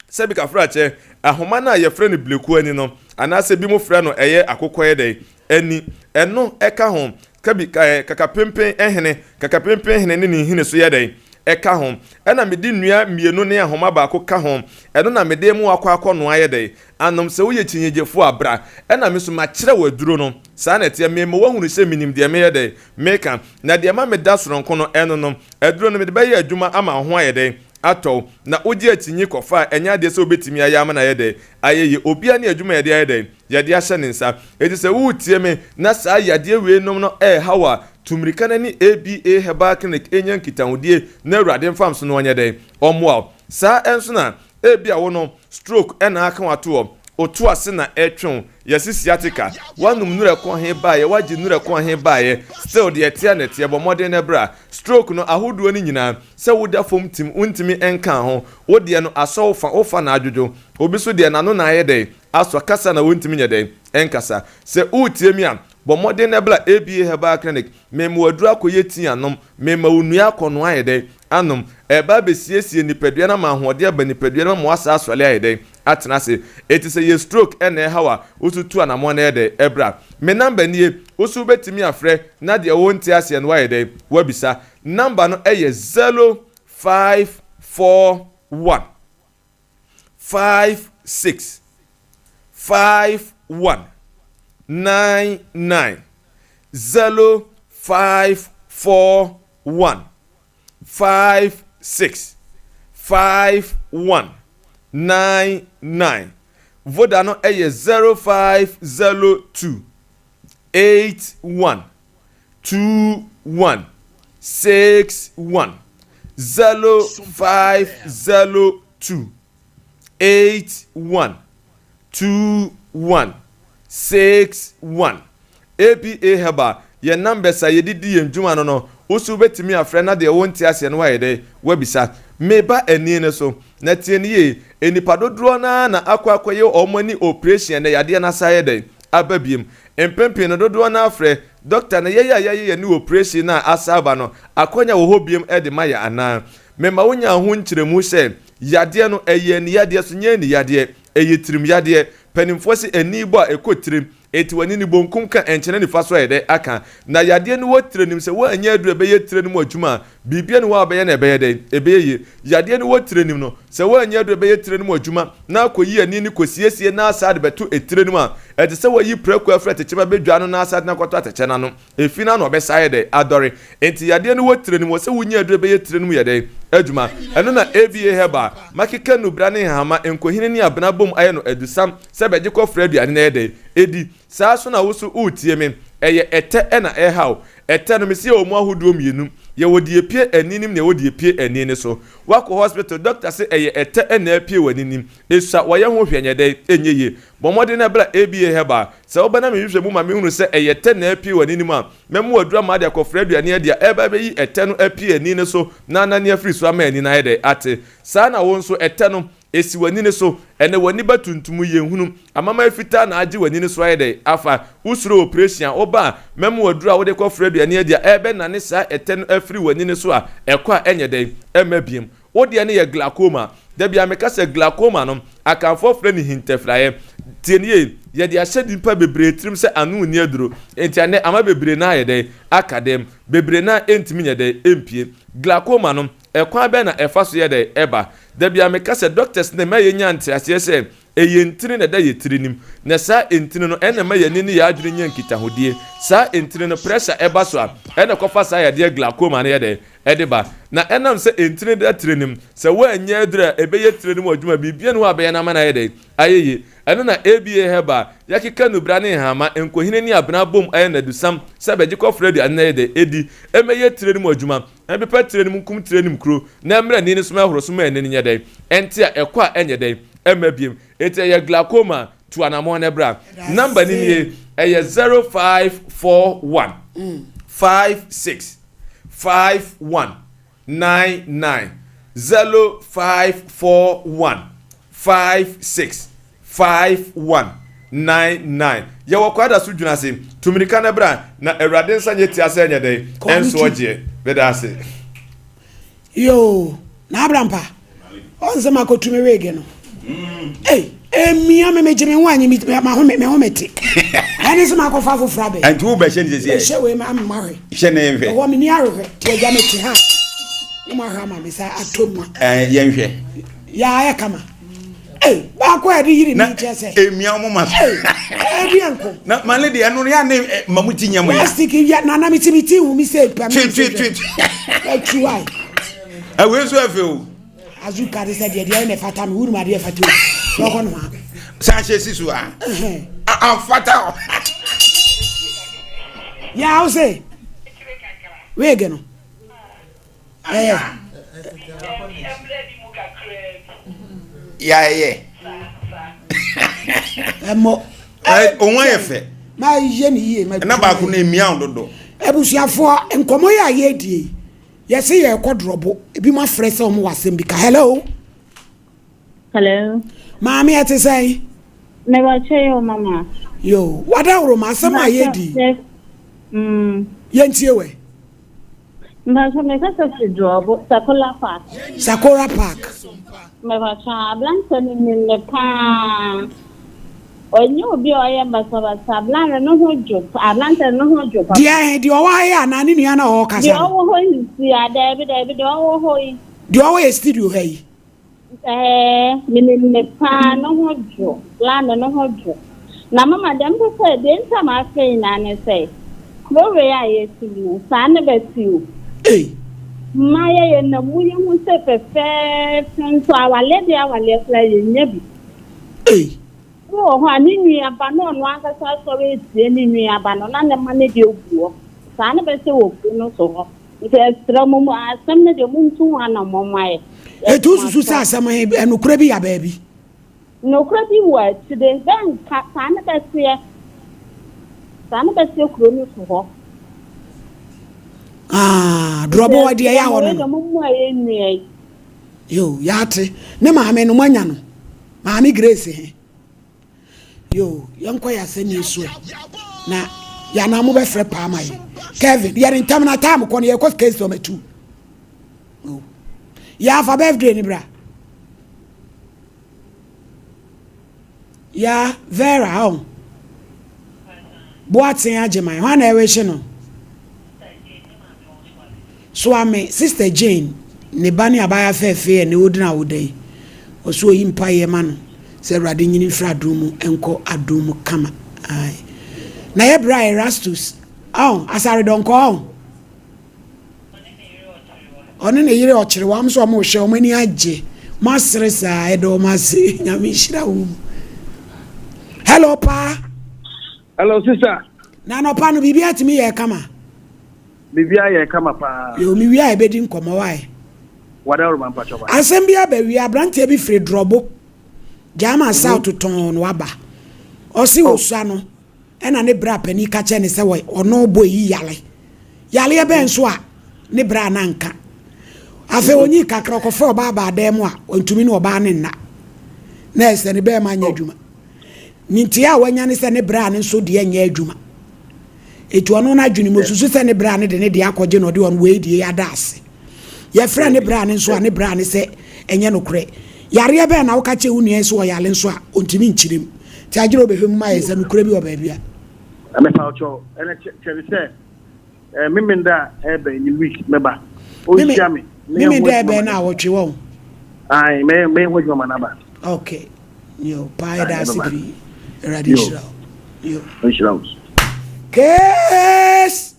sebika frache ahoma na ye frɛ no bleku ani no anase bi mo frɛ no eye akokoye de ani eno eka ho kabi kakapempen ehene ne hine so ye de eka ho ena mede nnua mienu ne ahoma ba ko ka ho eno na mede mu akwa no aye de anom se wo ye chinyegefo abra ena me so ma kyerɛ waduro no saa na tie me mo wahunu se minim de me ye de meka na de ma me da soronko no eno no aduro no mede ba ye adwuma ama ho aye de ato na oji atinyi kofa enya de se obetimi ayama na yede ayeye obia ne adwuma yede ayede yede ahye ne nsa eti se wutie me na saa yade we nom no hawa tumirika na ni ABA Herbal Clinic enyan kitahudie na Awurade mfam so no onye de omoa saa enso na ebia wo no stroke ena aka wato otu ase na etwon yesi sciatica wanum nure ko he baaye waji nure ko he baaye still de etia na tie bo modern ebra stroke no ahoduo ni nyina se woda fom tim untimi enka ho wode no aso ofa na adwojo obi so de na no na ayede aso kasa na wontimi nyede enkasa se utie mi am bo modern ebra ABA Herbal Clinic memo adura koye tianom mema onua akono ayede anom eba besiesie nipadua na ma hoode aba nipadua na mo asa asole ayede atena se eti se ye stroke ene hawa ututu anamo na ede ebra me number nie osu betimi afre na de wonti ase no ayede wabisa number no eye 0541 56 51 99 0541 56 51 99 voda no eye 0502 81 21 61 0502 81 21 61 ABA Herbal ye number sa ye didi ye ndwuma no no osu betimi afre na de wonti ase no wa ye de wabisa meba ani ne so na tie ne ye enipa dodro na akwakoye omani operation na yade na saye den ababiem empempem no dodo na afre doctor na ye ni operation na asaba no akonya wo hobiem e de maya ana mema wonya ho nkyeremu se yade no eye ni yade so nya ni yade eye tirim yade panimfo se ani bo a ekotirim eti wani ni bonkum ka enchene ni faso ede aka na yade ni wo tirenim se wo anya adure be ye tirenim adwuma bibia ni wo abeye na ebeye de ebeye yade ni wo tirenim no se wo anya adure be ye tirenim adwuma na akoyi ani ni kosiesie na asade beto etirenim a eti se wo yi preku afre techema bedwa no na asade na kwato atechena no efina na obesaye de adore enti yade ni wo tirenim wo se wo nya adure be ye tirenim yade adwuma eno na aba Herbal makika no brane hama enkohine ni abena bom aye no adusam se beje ko fradu ane na ede edi saa so na woso utie me eye ete na ehaw ete no mesi omu ahodo mienu ye wodi epie aninim na wodi epie anine so wako hospital doctor say eye ete na epie waninim esuwa woye ho hwenyede enyeye bomode na bla aba Herbal se obana me hwehwe mu ma me hunu se eye ete na epie waninim a memu adura ma de akofra aduane ade a eba be yi ete no epie anine so na ne afri so ama ani na ede ate saa na won so ete no esi wani ne so ene wani batuntum yenhunu amama efita na age wani ne so ayede afa usuro operation oba memu wadura wode ko fredu ane dia ebe na ne sa eten afri wani ne so a ekwa enyede emabiem wode ane ye glaucoma da bia meka se glaucoma no akanfo fre ni hintefraye tienie ye dia hyedi pa bebre trim se anu ni aduro enti ane ama bebre na ayede akadem bebre na entimi nyede empie glaucoma no ekwa be na efa so yede eba da bia meka se doctors ne maye nyante ase se eye ntini na da ye tirinim na sa entini no ene maye ni ya adwene nyankita hodie sa entini no pressure eba so a ene kofa sa ya de glaucoma na yede edeba na enam se entini da tirinim se wa anya adura ebeye tirinim adwuma bibia no abeya na mana yede ayeye ene na aba Herbal yakika no brane hama enkohine ni abena bom aye na dusam se beje ko fredi an yede edi emeye tirinim adwuma ebe pa tirinim kum tirinim kro na emra ni so ma horo so ma ene ni yede enti a ekwa enyede emabiem ete ye glaucoma to anamon ebra number ni ye 0541 56 51 99 0541 56 51 99 ye wakwada so dwuna se tumirika na bra na awrade nsanye ti ase nyede enso oje bedase yo na abrampa onse makotume wege no emia me mejeme wanyi mi ma homete ani se makofa fofra be antu be hye ni sese hye we ma mahwe hye ne enhwe wo mi ni arhwe ti eja meti ha ni ma ha ma me sa atomwa ye enhwe ya kama ba ko edi yiri mi chese emia mo ma edi anko na maledi anu ya ne mamuti nyamo ya plastic ya na na mitibiti hu mi se pa mi tweet try awe so afe o azuka de se de na fata mi wuru ma de fata o loko no ha sanche sisu a fata ya o se wege no ya emo onwa yefe ma ye ni ye ma na ba ku na emia ododo ebusuafo nkomo ya ye die yesi ye kodrobo ebi ma frese o mo wasem bi ka hello mami ate say me ba cheyo mama yo wada woro ma asem aye di ye ntie we mba so me ka se job Sakura Park me ba cha blanche ni le pa onye obi oye mbasa blanche no ho job blanche no ho job dia di owa ya na ni nua na o kasa di owo ho si ada bi di owo ho yi di owo e studio hey me pa no ho job blanche no ho job na mama dem ko say de nta ma fe na ne say kro ya ye ti no sa ne be ti o Maya ye na muye mu se pefe so awale play nyebi ho ani nwi aba no no aka so we tie ni nwi aba no na ne ma ne de oguo sa ne be se wo no so ho nke extra mu asem ne de mu ntu ana mo mai tu susu sa asem enukura bi ya ba bi nukura bi wa today then sa ne be se kuro ni so ho drobo wa dia ya hono yo yate ne maame no manya no maame Grace he yo yanko ya se ni so na ya na mo be frɛ pa mai Kevin ya ni tam na tam ko ne ye ko case number 2 oh ya fa birthday ni bra ya Vera on boatin agemai ho na ewe hye no so ame sister Jane ne bani abaya fefe ne odina wodai oso yimpa ye ma no se Awurade nyini fra adumu enko adumu kama ai na ye bra Erastus asare donko one ne yire ochire wa mso mo hwe o mani age masre sa edo mase nyame hira wo hello pa hello sister na no pa no bibia timi ye kama bibia ye kama pa yo mi wi a ebedi nkomo wai wada ro pa choba asembia ba wi abrante bi free drobo jama south ton no aba osi osua no ena ne bra pani ka che ne se wo ono bo yi yale e ben so a ne bra na nka afa onyi kakra ko fo ba dem a ontumi ne oba ne na ese ne be ma nya adwuma ninti a wanya ne se ne bra ne so de nya adwuma etu ono na adwuni mo susu se ne bra ne de akoje no de on we die adase ye fra ne bra ne so a ne bra ne se enye no kure yare be na wo ka che unu enso yale nso a ontimi nchirem ti agiro be hwem ma ye se no kure bi oba bia ame fa ocho ene chere se mimenda ebe ni week meba o chiame mimi da be na wo twe wo ai me ho joma na ba okay yo pa da sigri radical yo insurance case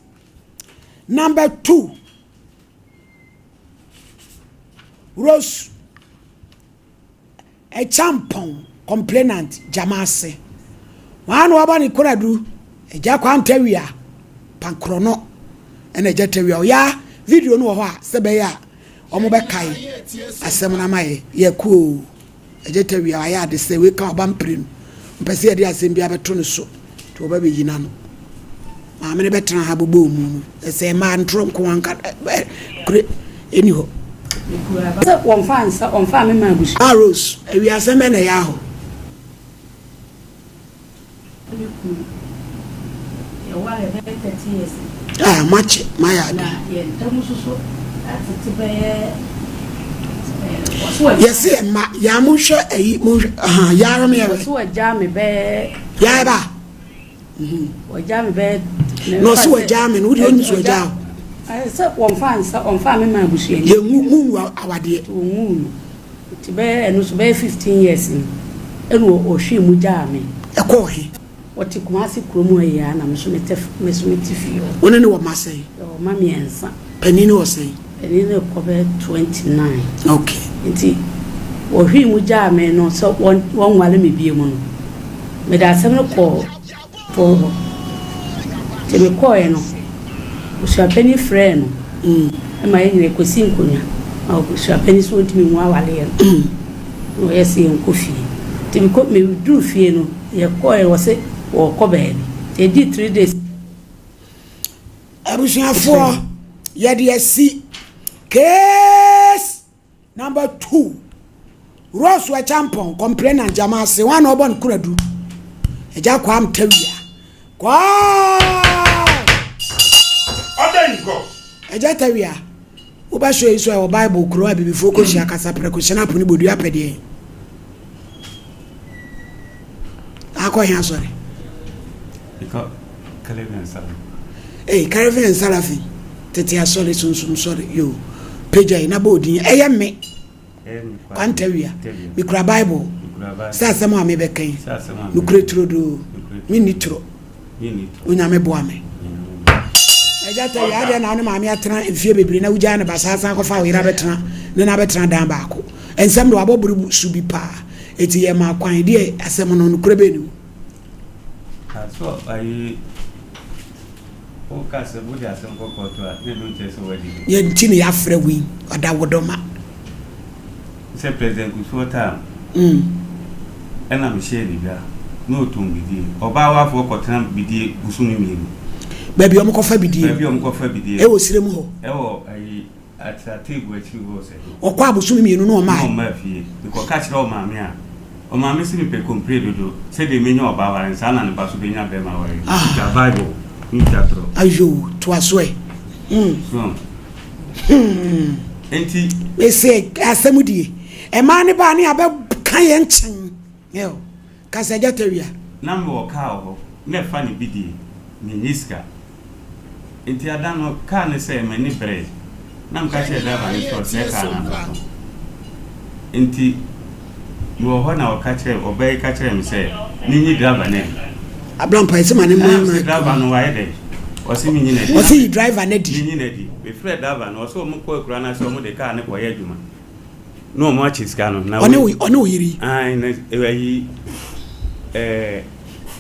number 2 Rose a champon complainant jamase wan wa bani kuradu eja kwantawia pankrono ene jetawia ya video no ho a sebe ya omo be kai asem na mai ye ku ejetawia ya de se we ka obamprim mpese ye de asem bia beto no so to oba be yina no ma me ne betra ha bobo mu ese ma ntro nko anka kure eniho on fa me ma bushi Rose ewi asem na ya ho match my yes ma ya mu hwe ayi mu ya ro me so ja me be ya ba o ja me be no so ja me no de ni so ja se on fa me ma bushi ye mu awade o mu ti be eno so be 15 years eno o hwe mu ja me e ko he oti kumasi kromu ya na mesumete fio one ne wo masai o mami ensa penini wo sai penini ko be 29 okay nti o hwi mu ja me no so won wale me bie mu no me da asem no ko for te me ko e no o sha peni frɛ no e ma yire ko si nkonya o sha peni so ntimi mu awale no yesi nkofi te me ko me du fie no ye ko e wo se wo ko be te di 3 days abusuafo ye de asi case number 2 Rose we champon complainant jamase one obon kuradu eja kwa amtawia kwa odenko eja tawia wo ba show iso e Bible kuro a bibi focus ya kasa precaution apuni bodu apede ako hin sorry Caravan Salafi tete asole sunsum sorry yo peja ina bodin me kwantawia mi kura Bible sa asem a me bekan no kure trodo mi nitro onya me boa me eja ta ya de na no ma me atena enfie bebre na uja na basasa ko fa wira betena ne na betena dan ba ko ensem do aboburu subi pa eti ye ma kwan de asem no kure be ni so I o ka se budi asem kokko to a ne no chese wadi ye ntini ya frɛ wi oda wodoma se president kusuota ena me share liga no to bidi oba wa fo kotena bidi busumi mi baby o mo ko fa bidi baby o mo ko fa bidi e wo sire mu ho e wo ai at a table where she was. Or Quabusumi, you know, my Murphy, because catch all mamma. O mamma si pe compredo do. Se de me no ba and sana and basu benya be ma way. Ah, Bible. Ni teatro. Ayo, to aswe. Enti we say asemudi. E man ne ba ne abe kan ye nchen. Yo. Kasa jateria. Na me wo ka ho. Na fa ne bidie. Ni niska. Enti ada no ka ne se me ni bread. Na mka che da ba ni so se ka na. Enti wo ho na wo ka che obey ka che me se ni driver ne. Abraham paise man mo. Driver no wa de. Osi mi nyina di. Osi driver na di. Nyina di. Be Fred driver no so mo ko akura na so mo de car ne ko ye adwuma. No mo achi ska no na. One yiri. Ai na eyi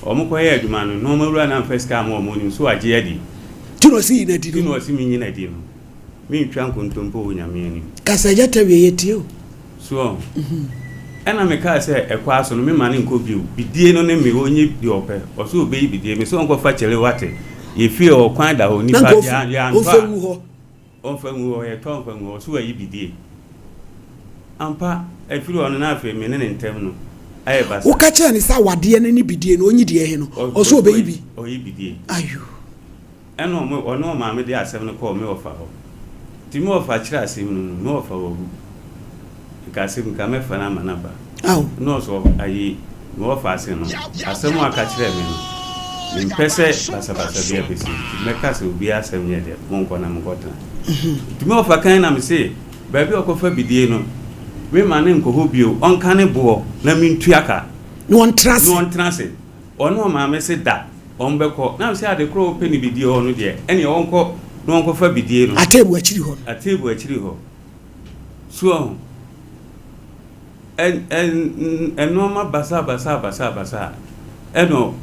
omo ko ye adwuma no mo wura na first car mo ni so age ye di. Tuno si na di. Tuno si mi nyina di no. Mi ntwa nkontompo wo nyame ani. Kasaja tawe yetio. So. Ena me ka se ekwa so no me mane nko biu. Bidie no ne me onye di ope. Oso obeyi bidie me so nko fa chere wate. Ye fi o kwan da ho nipa ya nfa ofawu ho. Onfawu ho ye ton fawu ho so ayi bidie. Ampa efiri ono na afa me ne ntem no. Aye basa. Wo ka chere ni sa wade ne ni bidie no onyi die he no. Oso obeyi bi. Oyi bidie. Ayo. Eno mo ono ma me de asem no ko me ofa ho. Ti me ofa kira asem no me ofa wo. Kasi mkame fana manaba. Aw. No so ayi no fase no. Asemu aka kire me no. Mpese basa bia besi. Meka se obi asem ye de. Monko na mkota. Tumi ofa kan na me se, ba bi okofa bidie no. We mane nkoho bio, onka ne bo na mintuaka. No on trance. No on trance. Ono ma me se da. Ombeko. Na se ade kro open bidie ho no de. Ene onko no onkofa bidie no. Atebu achiri ho. Atebu achiri ho. So en normal basa eno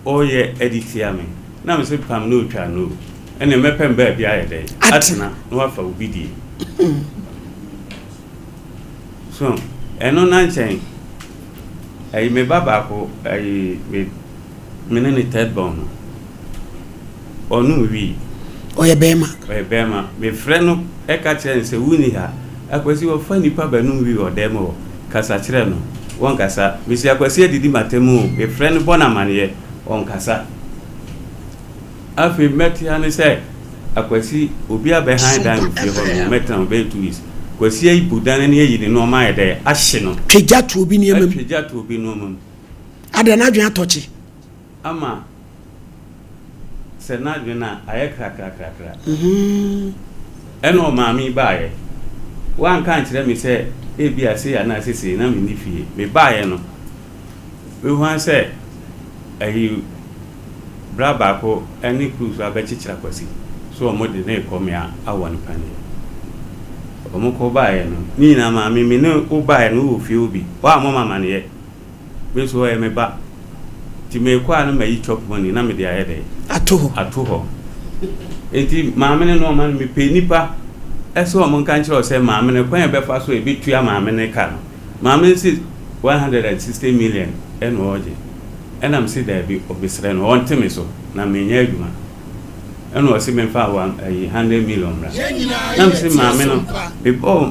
oye editia me na me se pam no twa no ene mepem ba bia ye dey atena no afa obidi so eno na nchen ai me baba ko ai me ne third born onu wi oye bema me freno e ka chen se wuni ha akwesi wo fa nipa banu wi odemo kasa kire no won kasa bisi akwesi edidi matemu be friend bona mane on kasa afi metia ne say akwesi obi abehind dan fi ho metan be 2 weeks kwesi ayi budan ne yi no ma ye de ahye no tweja to obi ne amam tweja to obi no amam ada na adwen atoche ama se na adwen na aye krakra eno maami baaye wan kan kire me se ebi ase ya na sese na me ni fie me baaye no we wan se ayi braba ko any cruise abechichira kwasi so mo de na ekomia awon pane omo ko baaye no ni na ma me ne o baaye no o fie obi wa mo mama ne ye me so e me ba ti me kwa na mayi chop money na me de aye de atoho enti ma me ne no ma me pe nipa eso o mon kan kire o se ma me ne kwan be fa so e bi tua ma me ne ka no ma me si 160 million eno oje enam si da bi obisre no on teme so na me nya aduma eno o si me fa 100 million ra na me si ma me no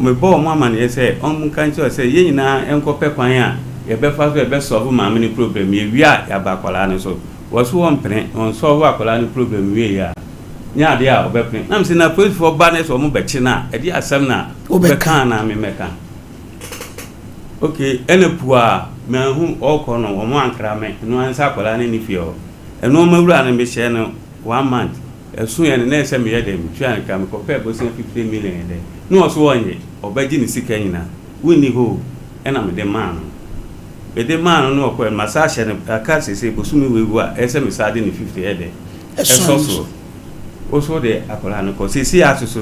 me bo mo ama ne se on mon kan kire o se ye nyina enko pe kwan a ye be fa so e be solve ma me ne problem ye wi a ya ba kwala ne so wo so on pre on solve akwala ne problem wi ya nya de a obepne na mse na police for banner so mo bechi na e di asem na obeka na me meka okay ene pua me hu oko no wo mo ankra me no ansa akwala ne ni fio eno mawura na me hye no 1 month esu ye ne na ese me ye dem twa ka me compare bo 50 million de no so wonye obaji ni sika nyina woni ho ena me de man no ko masa hye ne aka sese bo sumi wewu a ese me sade ni 50 ede eso oso de akola no ko sisi asusu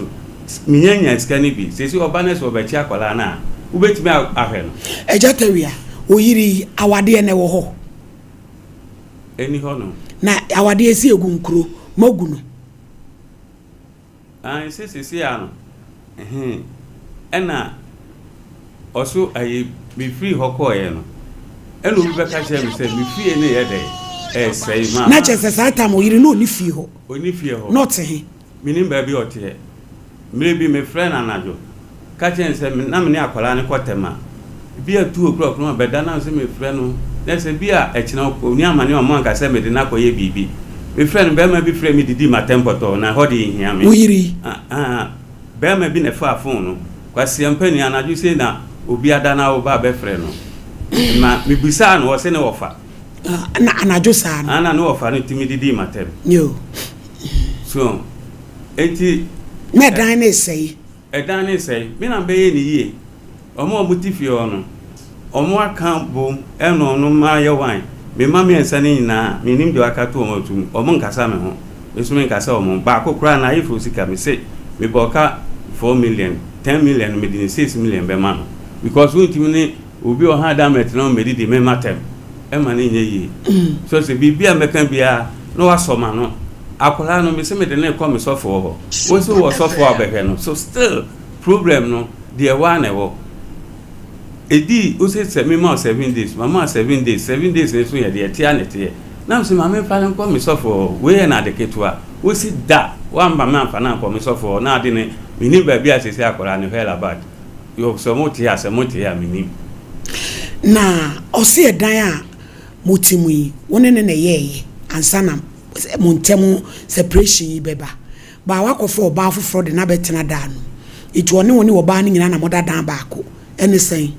minyanya skani bi sisi obanes obachi akola na ubetimi ahwe no ejatawia oyiri awade ne wo ho eni ho no na awade esi egunkuro maguno sisi ano ena oso ayi mi free hoko ye no eno bi beka che mi se mi fie ne ye de sei ma na che se sata mo yiri no ni fie ho oni fie ho not he minim ba bi ote maybe my friend anajo catch and say na me akwala ne kwatema bi a 2 o'clock no be da na say my friend no let's say bi a ekina oni amane o man ka say me de na koye bibi my friend be ma bi frame me didi ma tempoto na ho de hia me uyiri be ma bi na fa phone no kwasi ampani anajo say na obi ada na wo ba be friend no ma me bisa no wo say ne wo fa na anajo sa no ana no wo fa no timi didi ma tem yo so enti me dan ne say me na be ye ni ye omo mutifie ono omo aka bo eno no ma ye wan me ma me ensa ni na me nim de aka to omo tum omo nkasa me ho esu me nkasa omo ba kokura na ifo sika me say me boka 4 million 10 million me di 6 million be ma no because we timi ni obi o ha da met no me di me matem e ma ni nye yi so se bibia me kan bia no wasoma no akola no me se me de na come so for ho wo so wo so for abehwe no so still problem no the one e wo edi o se me ma 7 days mama 7 days so ye de tia nete na so mama fa na come so for we na de ketua wo si da wa mba me fa na come so for na de ne me ni ba bia se akola no Herbal yo so mo tia me ni na o se edan a motimu yi woni ne yeye ansa na montemu separation yi beba ba wakofo oba foforo de na betena da no itu one woni oba ni nyina na moda dan baako ene sen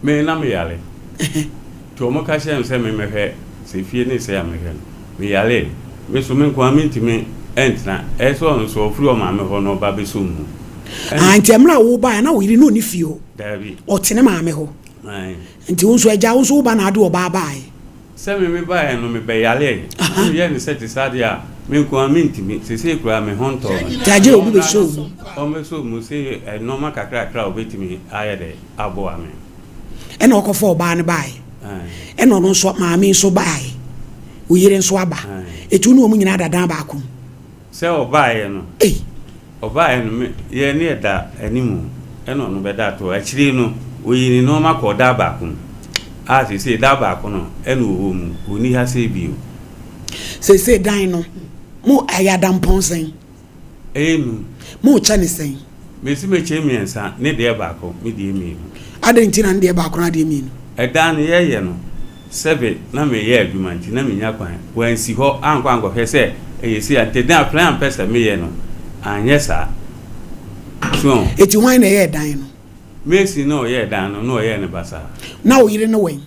me na me yale to mo ka shem se me mehwe se fie ne se ya mehwe me yale me so me kwa mintimi entra eso on so ofri o ma me ho no ba be so mu anti emra wo ba na wo yiri no ni fio davi o tene ma me ho ai nti unso eja unso ba na ade oba ba ai se me ba no me be yale ye ni set sadia me kwa mintimi se kura me honto taje obi be so o me so mu se normal kakra obetimi ayede abo ame ena okofo oba ne bai ena no so maami so bai uyire nso aba etu no mu nyina dadan ba akum se oba ye no oba ye no me ye ne da animu ena no be da to akiri no oyini no makoda ba akum a se da ba akum no ena owo mu oni ha se bio se dan no mu ayadam ponsen enu mu chane sen me si me chemiensa ne de ba akum me de mi adenti na de ba akum na de mi no edan ye no sebe na me ye adwuma nti na me nya kwan wansi ho ankwa hwe se eyesi antedan plan pesa me ye no anyesa so eti wan na ye dan no mesi no ye dan no ye ne basa na o yire no wen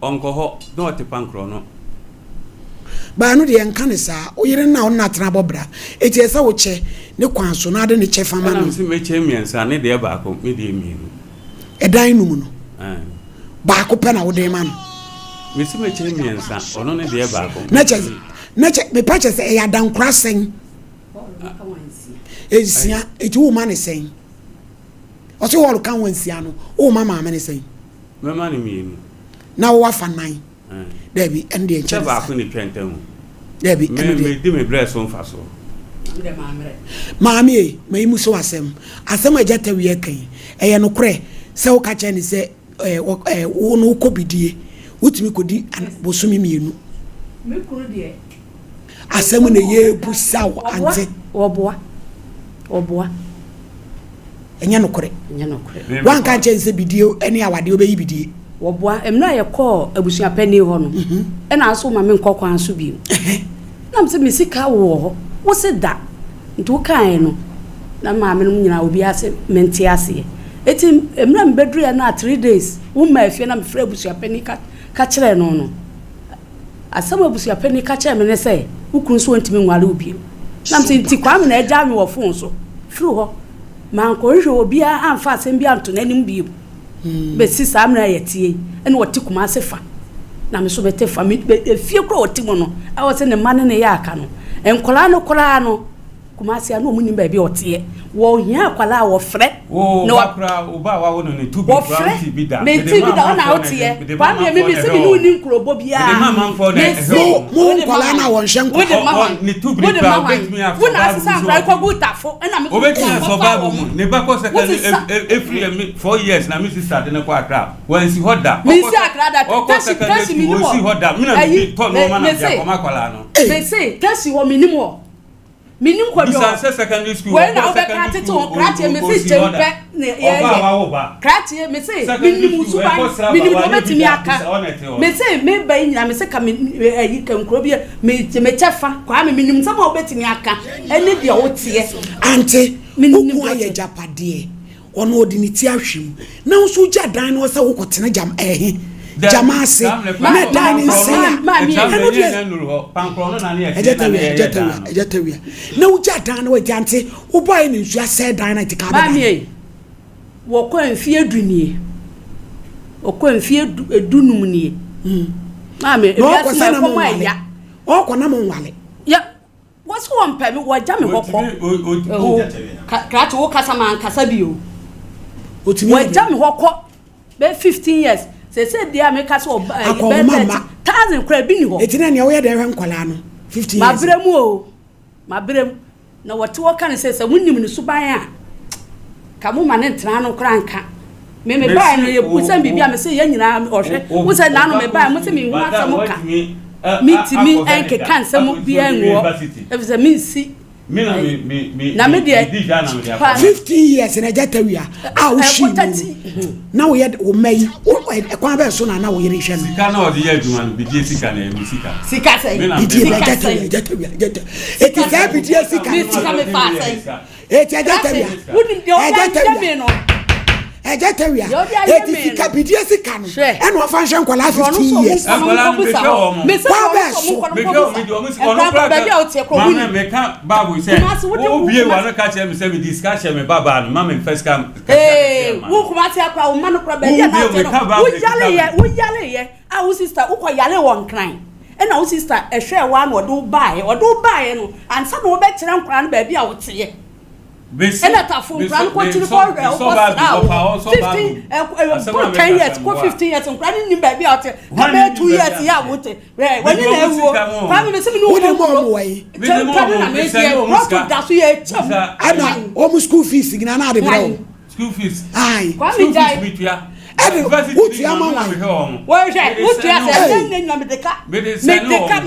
onko ho no te pankro no ba no de enka ne sa o yire na o na tena bobra eti esa wo che ne kwan so na de ne che fama no na me che miensa ne de ba ko me de mi no edan no mu no ba ko pe na wo de ma no me si me che miensa ono ne de ba ko na che me pa che se e ya dan krasen esia eti wo ma ne sen o se wo kan wansia no o ma ma ne sen me ma ne mi na wo afa nan Debbie and the enche ba ko ni twenten Debbie and me di me dress on fa so maami me mu so asem agata wi kan eye no kre se wo ka che ni se wo no ko bidie wutimi kodi bosumi mienu me kunu de asem na ye busa wo ante oboa enya no kre wan ka che se bidie eni awade obeyi bidie oboa emna ye call abusua pani ho no e na aso ma me nkokwan so bi na mse me sika wo wo se da nto kan no na ma me no nyina obi ase menti ase eti emna mbedru ya na 3 days wo ma afie na me fra abusua pani ka kire no asama abusua pani ka kire me ne se ukun so ntimi nwale obi na mse nti kwa me na eja me wo fon so fru ho man ko hwe obi a amfa asem bi anto na nim bi be sisa amna yetie ene wote kuma sefa na me so bete fa me fie kro wote mo no a wo se ne mane ne ya aka no enkola no kuma se anu mu nim ba bi wote wo hia akwala wo frɛ no akra oba wa wo no ne tubi planti bi da me ti bi da ona wote kwa me me se bi no ni nkrobo bia de mama mfo na mo nkola na wo hye nko ni tubi pra obetimi afọ wo na sisa nkra ko gutafo ena me obetimi afọ babu mu ne ba ko second every 4 years na me sister de ne kwa akra wan si hoda me si akra da tasi minimo si hoda me na bi to no ma na bia koma kwala no me say tasi wo minimo Minim kwa Bisa secondary school. When I be kati to krati me say chempe krati me say minim suban minim ko betimi aka me say me ba nyina me say ka me yi kan kro bi me chefa kwa me minim sama obetimi aka ene de o tie ante minim aye japade ono odini ti ahwem na nso gya dan no se wo kotena jam jamase me dan ni se mami ejatawia na wo gya dan no ante wo boy ni nsu ase dan na tika ba mami wo ko enfie adunie wo ko enfie edunum nie mami e bia se ko ma ya o ko na mo nwale ya what's one pe me wo gya me hokko krat wo kasa man kasa bio wo gya me hokko be 15 years say dia make us thousand crab bi ni ho etina ne wo ye de hwe nkwala no 15 years mabrem na wote wo kan say munnim ni suban a ka mo mane ntena no kranka me ba no ye busan bibia me say ye nyina ohwe wo say na no me ba mo say me hu asam ka mitimi enke kan sam bia nwo e say me si na me de 50 years na jatawia wo shi na wo ye wo mai kwa ba so na wo yere hwe no sika na odi ye adwuma no bidie sika na emi sika say bidie jatawia eti sa bidie sika me fa say eti jatawia wudi de o ya no ejatawia eti sika bidie sika no e no fa hwe nkwala 50 years nkwala no be kwa ba so mama me ka babu say o bie wa no ka che me say me discuss me baba no mama first come wo kuma ti akwa wo manu kra be ya na wo yale ye a wo sister wo ko yale won kran e na wo sister e hwe wa na odo bae no ansa na wo be kire nkra no ba bia wo teye ena tafu nkra no ko tiri ko re o 10 years ko 15 years nkra ni ba bia wo te 2 years ya wo te wani na ewo fa me se me no mo wai na me die rock da so ye cham ana o school fees gina na de bro school fees ai kwa mi dai uti ama wa wo je uti ase nne na medeka me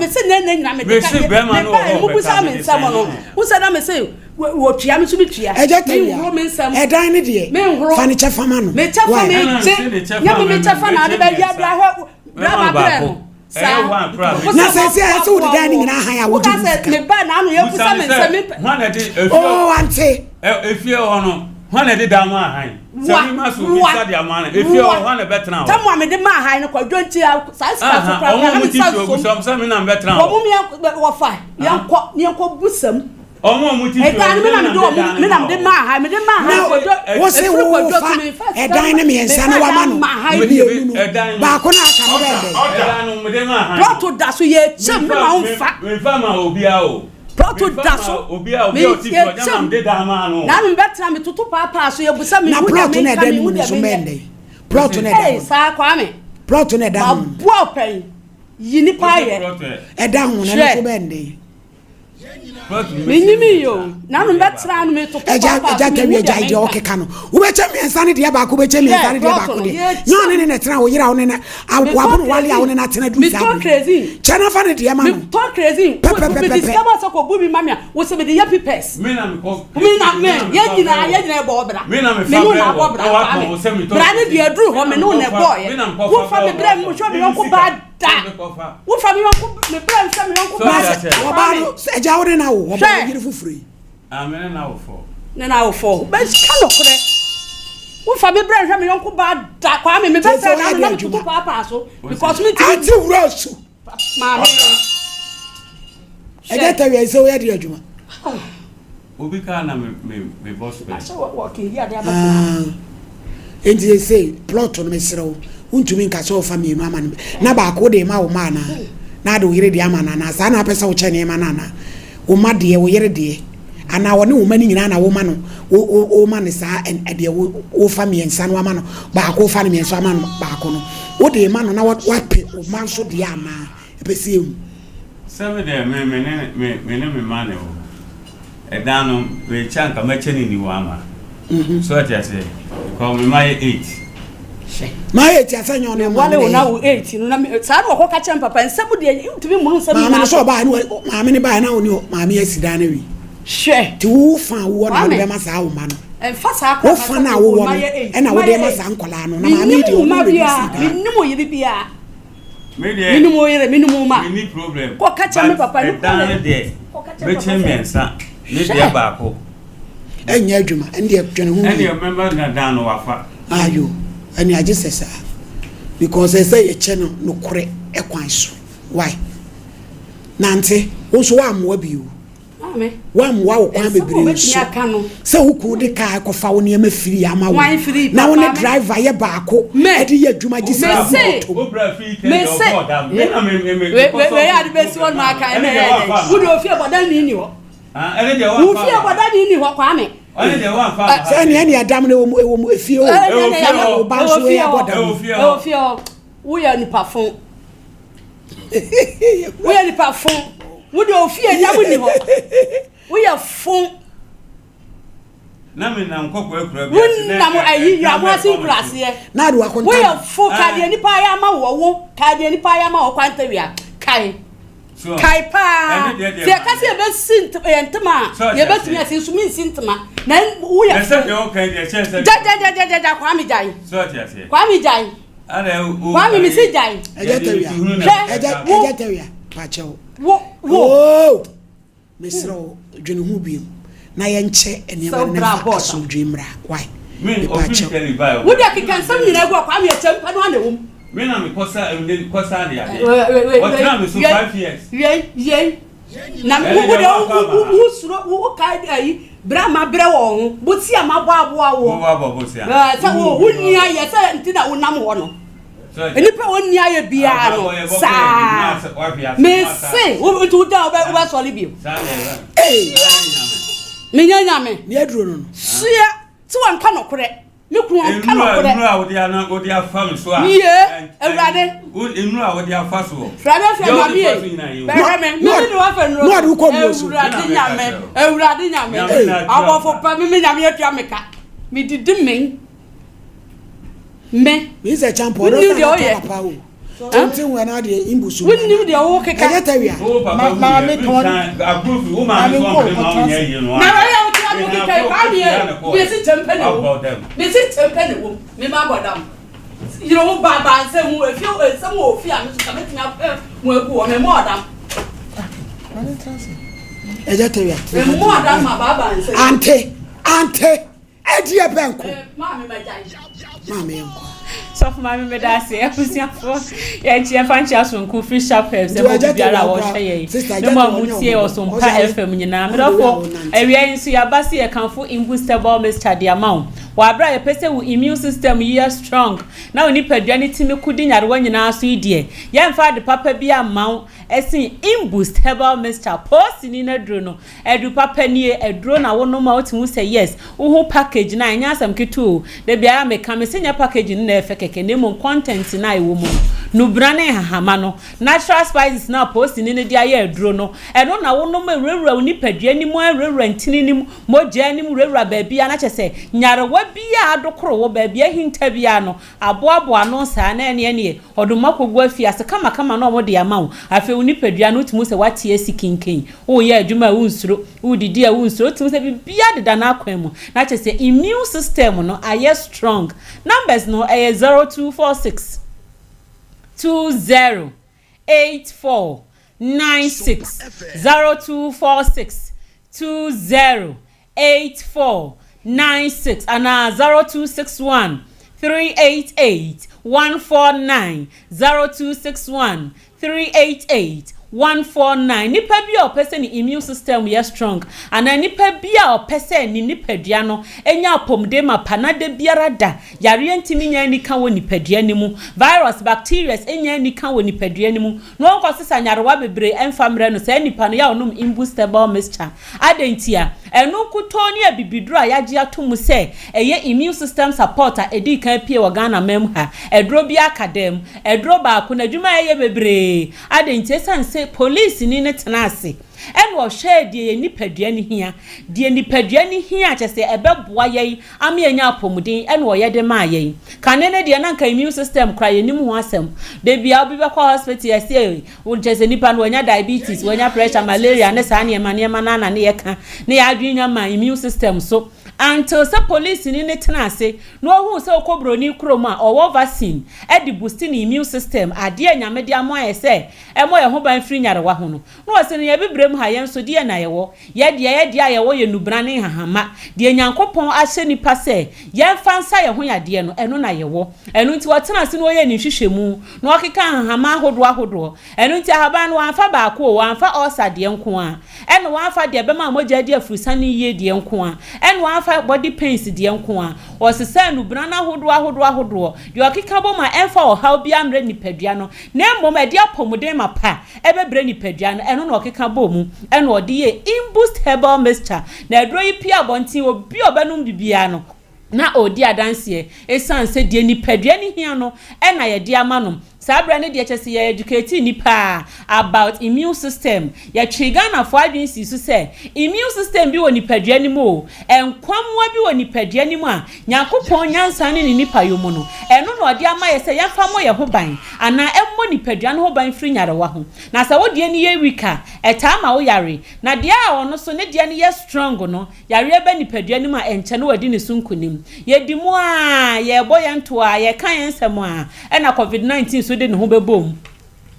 se nne na medeka me ba mu busa me nsamo no usa na me se wo tua me so me tua edan ne de furniture fama no me chafa me ya me chafa na de ba ya bra hwe bra ma bra no na se ase wo de dan ni na han ya wo de me ba na no ya busa me nsa me oh auntie efie ho no hwana de dama han sami maso mi sadi amana efie ho hwana betra ho tamu ame de ma han no kwadwonti sa ska so pra na mi so sami na betra ho wo mi wo fa yanko busam omo mu ti so me na de ma han me de ma han wo se wo fa edan ne me ensa na wa ma no ba ko na aka no be edan no me de ma han proto da so ye chem me ma unfa me fa ma obia o proto daso obia oti so nyam de dama no na me betra me toto papa so ye busa me na proto na da mu so mende proto na da sa kwa me proto na da mu bo open yini pa ye da hu na so mende minimi yo na me betra no me toto papa eja tawi eja ide okeka no wo be che me ensa ne de ba ko be che me ensa ne de ba ko de nyo ne ne tra wo yira wo ne na akwa bo wale a wo ne na tena du sa me crazy chana fa ne de ma no me talk crazy me discover so ko bubi mamia wo se me de yapi pes me na me ko me na me ye nyina bo bra me na me fa bra wa ko se me to bra ne de adru ho me no ne boy wo fa me bra mu so me ko ba da wo fa me me bra se me ko ba wo ba no eja wo ne na wo ba yiri fufuri amen na wo fo ne na wo fo ba kalo kure wo fa me bra hwe me yonko ba da kwa me be sa na na to papa so because me ati wura su mama eja tawi ese wo ya de adwuma obi ka na me boss be so wo ke ya de abata enti say plot no me srew untumi nka so fa me no ama na ba ko de ma wo ma na de wo yire de ama na sa na pesa wo chene ma na wo ma de wo yire de ana wo ne wo ma ni nyina na wo ma no wo ma ne sa en de wo fa me ensa no ama no ba ko fa ne me ensa ama no ba ko no wo de ma no na wo pe wo ma so de ama epese hu sebe de me ma ne wo edano we chanka ma cheni ni wa ama so ati ase ko me ma 8 ma 8 asanyo ne wale wona 8 no na sa no ko ka chem papa nsemu de ntumi mu nsemu ma so ba ni ma me ni ba na oni ma me asida na wi Share. To fan one of them as our man. And fast I go fan our woman. And I would them as Uncle Ano. Minimum problem. What catch me, Papa? Down there. Which means that. And Yajuma, and the general. And you remember that down over. Are you? And I just say, because they say a channel no correct equines. Why? Nancy, also I'm you. One wow, can be brilliant. So who could the car go for near me free? I'm a wine free. Now on a drive via Barco, Meddy, you might just say, where are the best one, Mark? Who do you feel about that in you? Who feel about that in you, Kwame? Any Adam will feel we are the parfum. We are the parfum. We don't fear that we are full. Naminam Coco, you are watching class here. Now we are full Cadian Payama or Cadian Payama or Quantaria. Kai Pa, there can't see a best Sintama. You better me as you mean Sintama. Then we are okay. Kwame Jai. Kwame Jai. Kwame Missy Jai. Ejatoria. Pacho. Whoa, Mr. Junubium. Na yenche and never some dream. Why? Would I can some you never come here? I don't when I'm a Costa and then Costa. What time is 5 years? Yea. Now, who kind Brahma Brown, but see a mabwa. So, wouldn't you? Yes, I did that one. And if I want near piano, may say, what would you do about what's all of you? Hey, Minyame, near Drone. See, so one cannot correct. Look, one cannot correct. They are not good, their family. So, yeah, and rather, would in law with their first one. Rather, not who come, I want for Pamina Jamaica. Me did mean. Me, he's a champion. Something when I did in Bush. We knew the old Cataria. Mamma, approve woman. You know, Baba said, if you some more fear, coming up, we'll go on a more than more than my Baba and say, Auntie, Edia Banco, Mammy, my Mammy. So for my medasi, I was young for Yantia Fanchas on Coffee Shop, and Biara was a no more Mutia or some pie FM in Namako. A real see a bassy account for imboostable Mr. the amount. While Brian person with immune system year strong. Now ni pedianity me couldn't at one in our dear. Yan find the papa be a mount as in imboost Herbal Mr. Posting in a drone. Edu papa near a drone. I won't know more to say yes. Who package 9 years some kitu. The bear may come a senior package in there for name on contents in I woman. No brane hamano. Natural spices now posting in a dia drone. And on I won't know my railroad ni pediani more renting more journey railroad baby and I just say Nyara bia adokro baby hintabia no aboabo no sa na ene odumako gwafia se kama no mo de amawo afi unipadua no timu se watie sikinkin wo ye adwuma wunsuro udidi a wunsuro timu se bia deda na akwan mu na che se immune system no aye strong numbers no 0246 208496 0246 208496 and 0261 388 149 0261 388 149 nipa bia o person immune system we strong and nipa bia o person ni nipadua no enya apomde ma panade biara da yare ntimi nya ni ka wo nipadua ni mu virus bacteria enya ni ka wo nipadua ni mu no nko sesa nyarewa bebre enfamre no sa nipa no ya onum imboostable mixture adentia enu kutoni abibiduro ayaje atomu se eye immune system supporter edi kan pie wo Ghana mem ha edro bia academ edro ba ko na dwuma eye bebre adentia sanse police ni ne tenase and wo share de nipadua ni hia de nipadua ni hia kyese ebeboa ye ama enya apomuden and wo ye de ma ye kanene de na nka immune system kra ye nim ho asem de bia obi be kwa hospital ye say wo kyese nipa no nya diabetes wo nya pressure malaria ne sa ne na ne ye ka ne ya adwenya ma immune system so until the police ni ne tena ase no hu se okobro ni kroma owo vaccine e di boosting immune system ade anyame de amo ayese e mo ye ho ban free nyarewa ho no no se ne ye bibrem ha yen so de na ye wo ye de ayewo ye nubra ne hahama de nyankopon ahye nipa se ye fansa ye ho yade no eno na ye wo eno nti wo tena ase no ye ni hwehwemu no okeka hahama ahodo eno nti ahaba no anfa ba ko anfa osa de nko a eno anfa de bema moja de afurusani ye de nko a eno body pains de nko a o se se nu brana ahodo de okeka bo ma enfa o how bia mre nipadua no na mmom e de apomuden ma pa e bebre nipadua no eno na okeka bo mu eno o de ye imboost herbal mixture na edro yi pia bontin obi obenum bibia no na odi adanse esanse de nipadua ni hia no e na ye de amanom sabra ne de kyese ye educate nipa about immune system ya twigana for adwinsi so say immune system bi woni padua ni mo enkwamwa bi woni padua ni mo a yakopon nyansa ne nipa yomo no eno no ode ama ye say yafa mo ye ho ban ana emmo ni padua no ho ban firi nyarewa ho na sa wo de ni ye wika eta ma wo yare na de a ono so ne de ni ye strong no yare ebe ni padua ni mo enche no wadi ni sunkunim ye di mo a ye boye nto a ye kan ensem a na covid-19 so de no bebom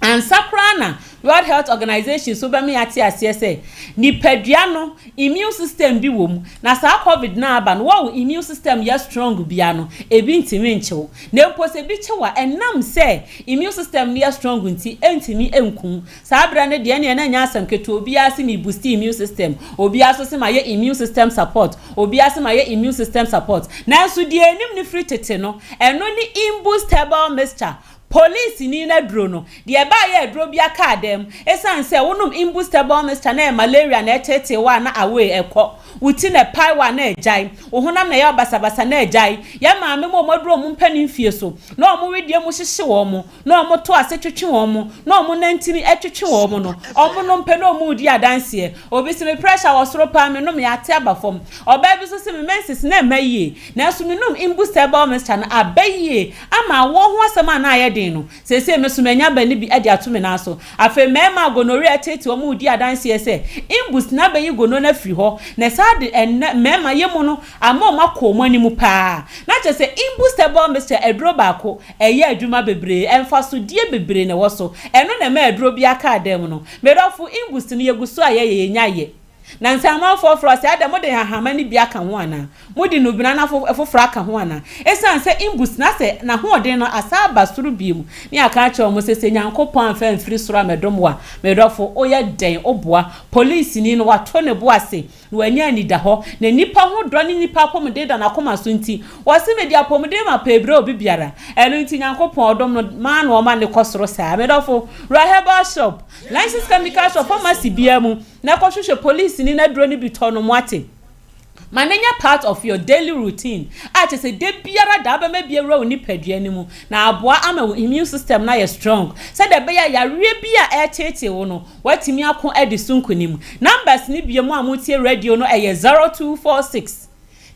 and sakrana World Health Organization so be me ati asese nipadua no immune system bi wom na sa covid na aba no wo immune system ya strong bia no ebi ntimi nchew na empose bi chewa enam se immune system ya strong nti entimi enku sa bra ne de na nya asam keto obi ase mi boost immune system obi aso se ma ye immune system support obi ase ma ye immune system support na so de enim ni free tete no eno ni imboost herbal mixture police ni na dro no de ba ye dro bia ka dem esan se wonum imbustable mr na malaria na etete wa na away ekọ wuti na pai wa na ejai ohunam na ya basabasa na ejai ya maame mo modro mu mpani fie so na omo wedie mu hyehye wo mo na omo to ase twetwe wo mo na omo nantini etwetwe wo mo no omo no mpe na omo di adanse obi se me pressure wo soro pa me no me ate abafom oba bi so se me menses na maye na so me num imbustable mr na abaye ama wo ho asema na aye no sese mesumanya bani bi ade atome na so afa mema gonorrhea tete omu di adanse ese imbus na bayi gono na firi ho na sade mema yemu no ama makọ ani mu pa na chese imbustable mr edro baako eye adwuma bebre emfa so die bebre na wo so eno na ma edro bi aka adem no medofu imbus no yeguso aye nyaye na nsama foforo se adam de hahama ni bia ka ho ana mudi no bina na foforo aka ho ana esan se imbus na se na ho de no asaba suru bimu ni aka cha o sese nyankopon fa mfiri suru amedom wa medofo oye den oboa police ni no wato ne boase no anya ni da ho na nipa ho do ni nipa pomde da na koma so nti wase media pomde ma pebre obi biara eno nti nyankopon odom no ma na o ma ne kosoro sa medofo Herbal shop license chemical shop pharmacy biamu na kohwehwe police ni na dro ni bitono mwate manenya part of your daily routine ati se de biara da ba mabiara oni padua ni mu na aboa ama immune system na ye strong se de be ya yare bia e tete wo no watimi akon edisunku ni mu numbers ni bia mu amutie radio no eye 0246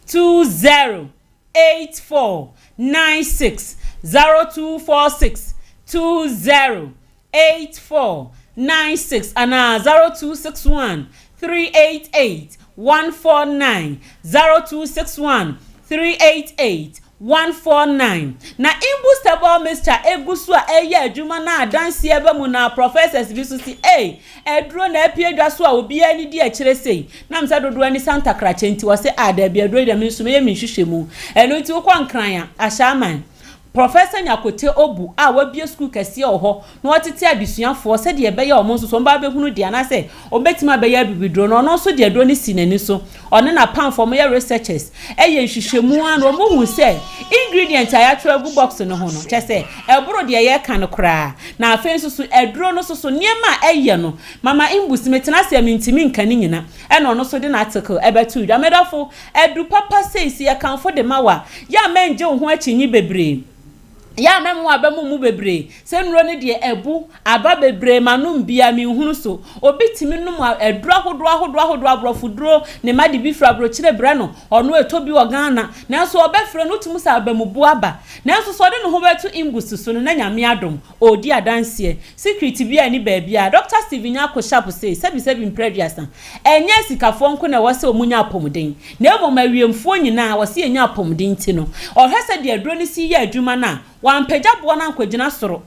208496 0246 208496 ana 0261 388 149 0261 388 149 na imbustable mr egusu a eye adwuma na adanse ebe mu na professors bi so si edro na apie dwa so a obi ani di akire sei na msa dodo ani santa krachenti wo se ada bi edro de mi so me hwehwemu eno ti wo kwa nkran a ashaman Professor Nyakote Obu a wabie school kese oho na watete adesuafo se de ebe ya omo so mba behunu de ana se obetima be ya bibidro no no so de do ni sinani so one na pan for me researchers eye hwehwemu an omo hu se ingredient aya tragu box no ho no chese eburo de ye kan kra na afen so edro no so niema eye no mama imbusi metina se amintimi nkani nyina e no no so de na article ebetu da medafo edu papa says ye kan for de mawa ya menje ho achinyi bebre ya memu abamu mu bebre se nro ne de ebu aba bebre manum bia mi hunu so obi timi num edro ahodo abrofudro ne made bi fra brochire bre no ono etobi wo Ghana na so obefre no tumu sa abamu bu aba na so de no ho betu imbus so no na nyame adom odi adanse secret bia ni ba bia Dr. Steven Nyako sharp say sebi previous enye sikafo nko na wose omunya apomden na emo mawiemfo nyina wose enya apomden ti no ohese de adro ni si ya adwuma na wan pejabo na nkwagina soro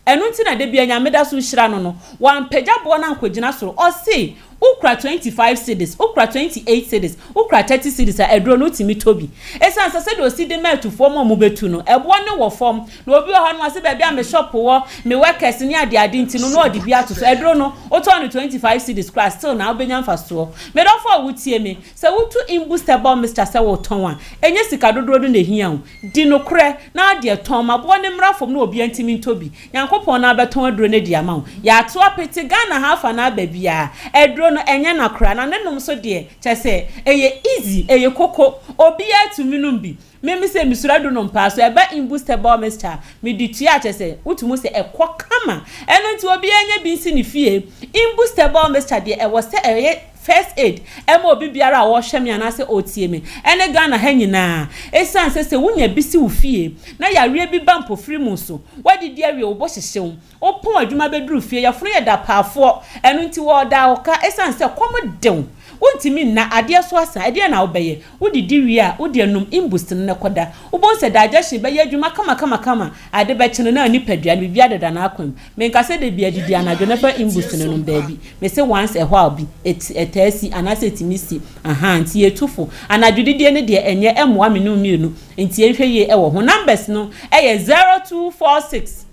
enu nti na de bia nyameda so hira no wan pejabo na nkwagina soro o si ukra 25 cedis ukra 28 cedis ukra 30 cedis a edro no timi tobi esan se de osi de metu form mo betu no ebo ne wo form na obi o ha no ase ba bia me shop wo me workers ni ade nti no no odi bia to so edro no o to no 25 cedis class still na obenya mfaso me do for wutie me se wutu imbustable Mr. se wo ton a enye sika dodoro do na hia ho di no kre na ade ton ma bo ne mra form na obi antimi tobi yankopon na beton edro ne di ama ya to apete Ghana hafa na ba bia edro no enye na kra na nenum so de chese eye easy eye koko obi atuminu bi memi se misurado no mpa so eba imbustable Mr. me ditua chese utumu se ekokama eno nti obi enye bi nsi ni fie imbustable Mr. de e wo se eye first aid ema obi biara a wo hwem ya na se otie me ene Ghana ha nyina esan se wunya bisi wo fie na yawe bi bampo free mu so wadi di awe wo bo hyehyew opon adwuma beduru fie ya furu ya da paafo eno nti wo da oka esan se komdew wontimi na ade so asa ade na obeye wodi diwi a wodi anum imbust ne koda wobon se da agye be yadwuma kama ade be kyene na nipadua ne bibia dada na akwam me nka se de bia didi anadwo ne fa imbust ne num baabi me se once a while bi etasi anase timisi aha nti etufo anadwo didi ne de enye emoa me no mienu nti ehwe ye ewo ho numbers no eye 0246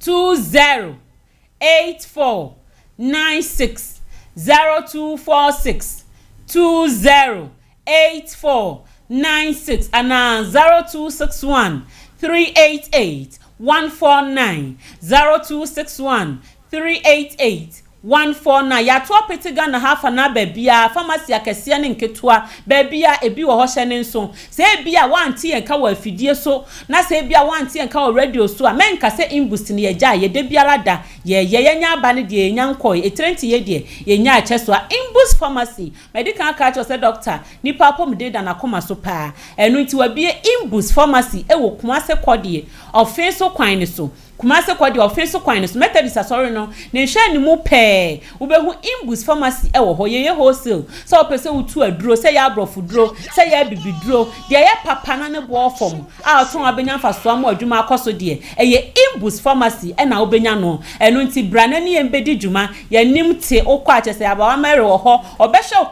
208496 0246 208496 and 0261 388 149 0261 388 149 ya to apete Ghana hafa na babia pharmacy akese ne nketua babia ebi wo ho hye ne nso se bia wanti enka wa afidie so na se bia wanti enka wa radio so a menka se imbust ne ye ja ye de biara da ye nya aba ne de nya nkoi etrenti ye de ye nya ache so a imbust pharmacy medical catch say doctor ni papom de da na koma so pa enu nti wa bia imbust pharmacy e wo Kumase kodie ofenso kwan ne so Kumase kwadi offense kwines methodist sorry no ne hwa ni mu pe ubehu imbus pharmacy e wo ho ye wholesale so opese utu aduro se ya abrofuduro se ya bibiduro de ye papa na ne bo fom a to abenya faso am adwuma akoso de ye imbus pharmacy e na obenya no eno nti branani embedi dwuma ye nimte okwa achese abawa mere wo ho obehwe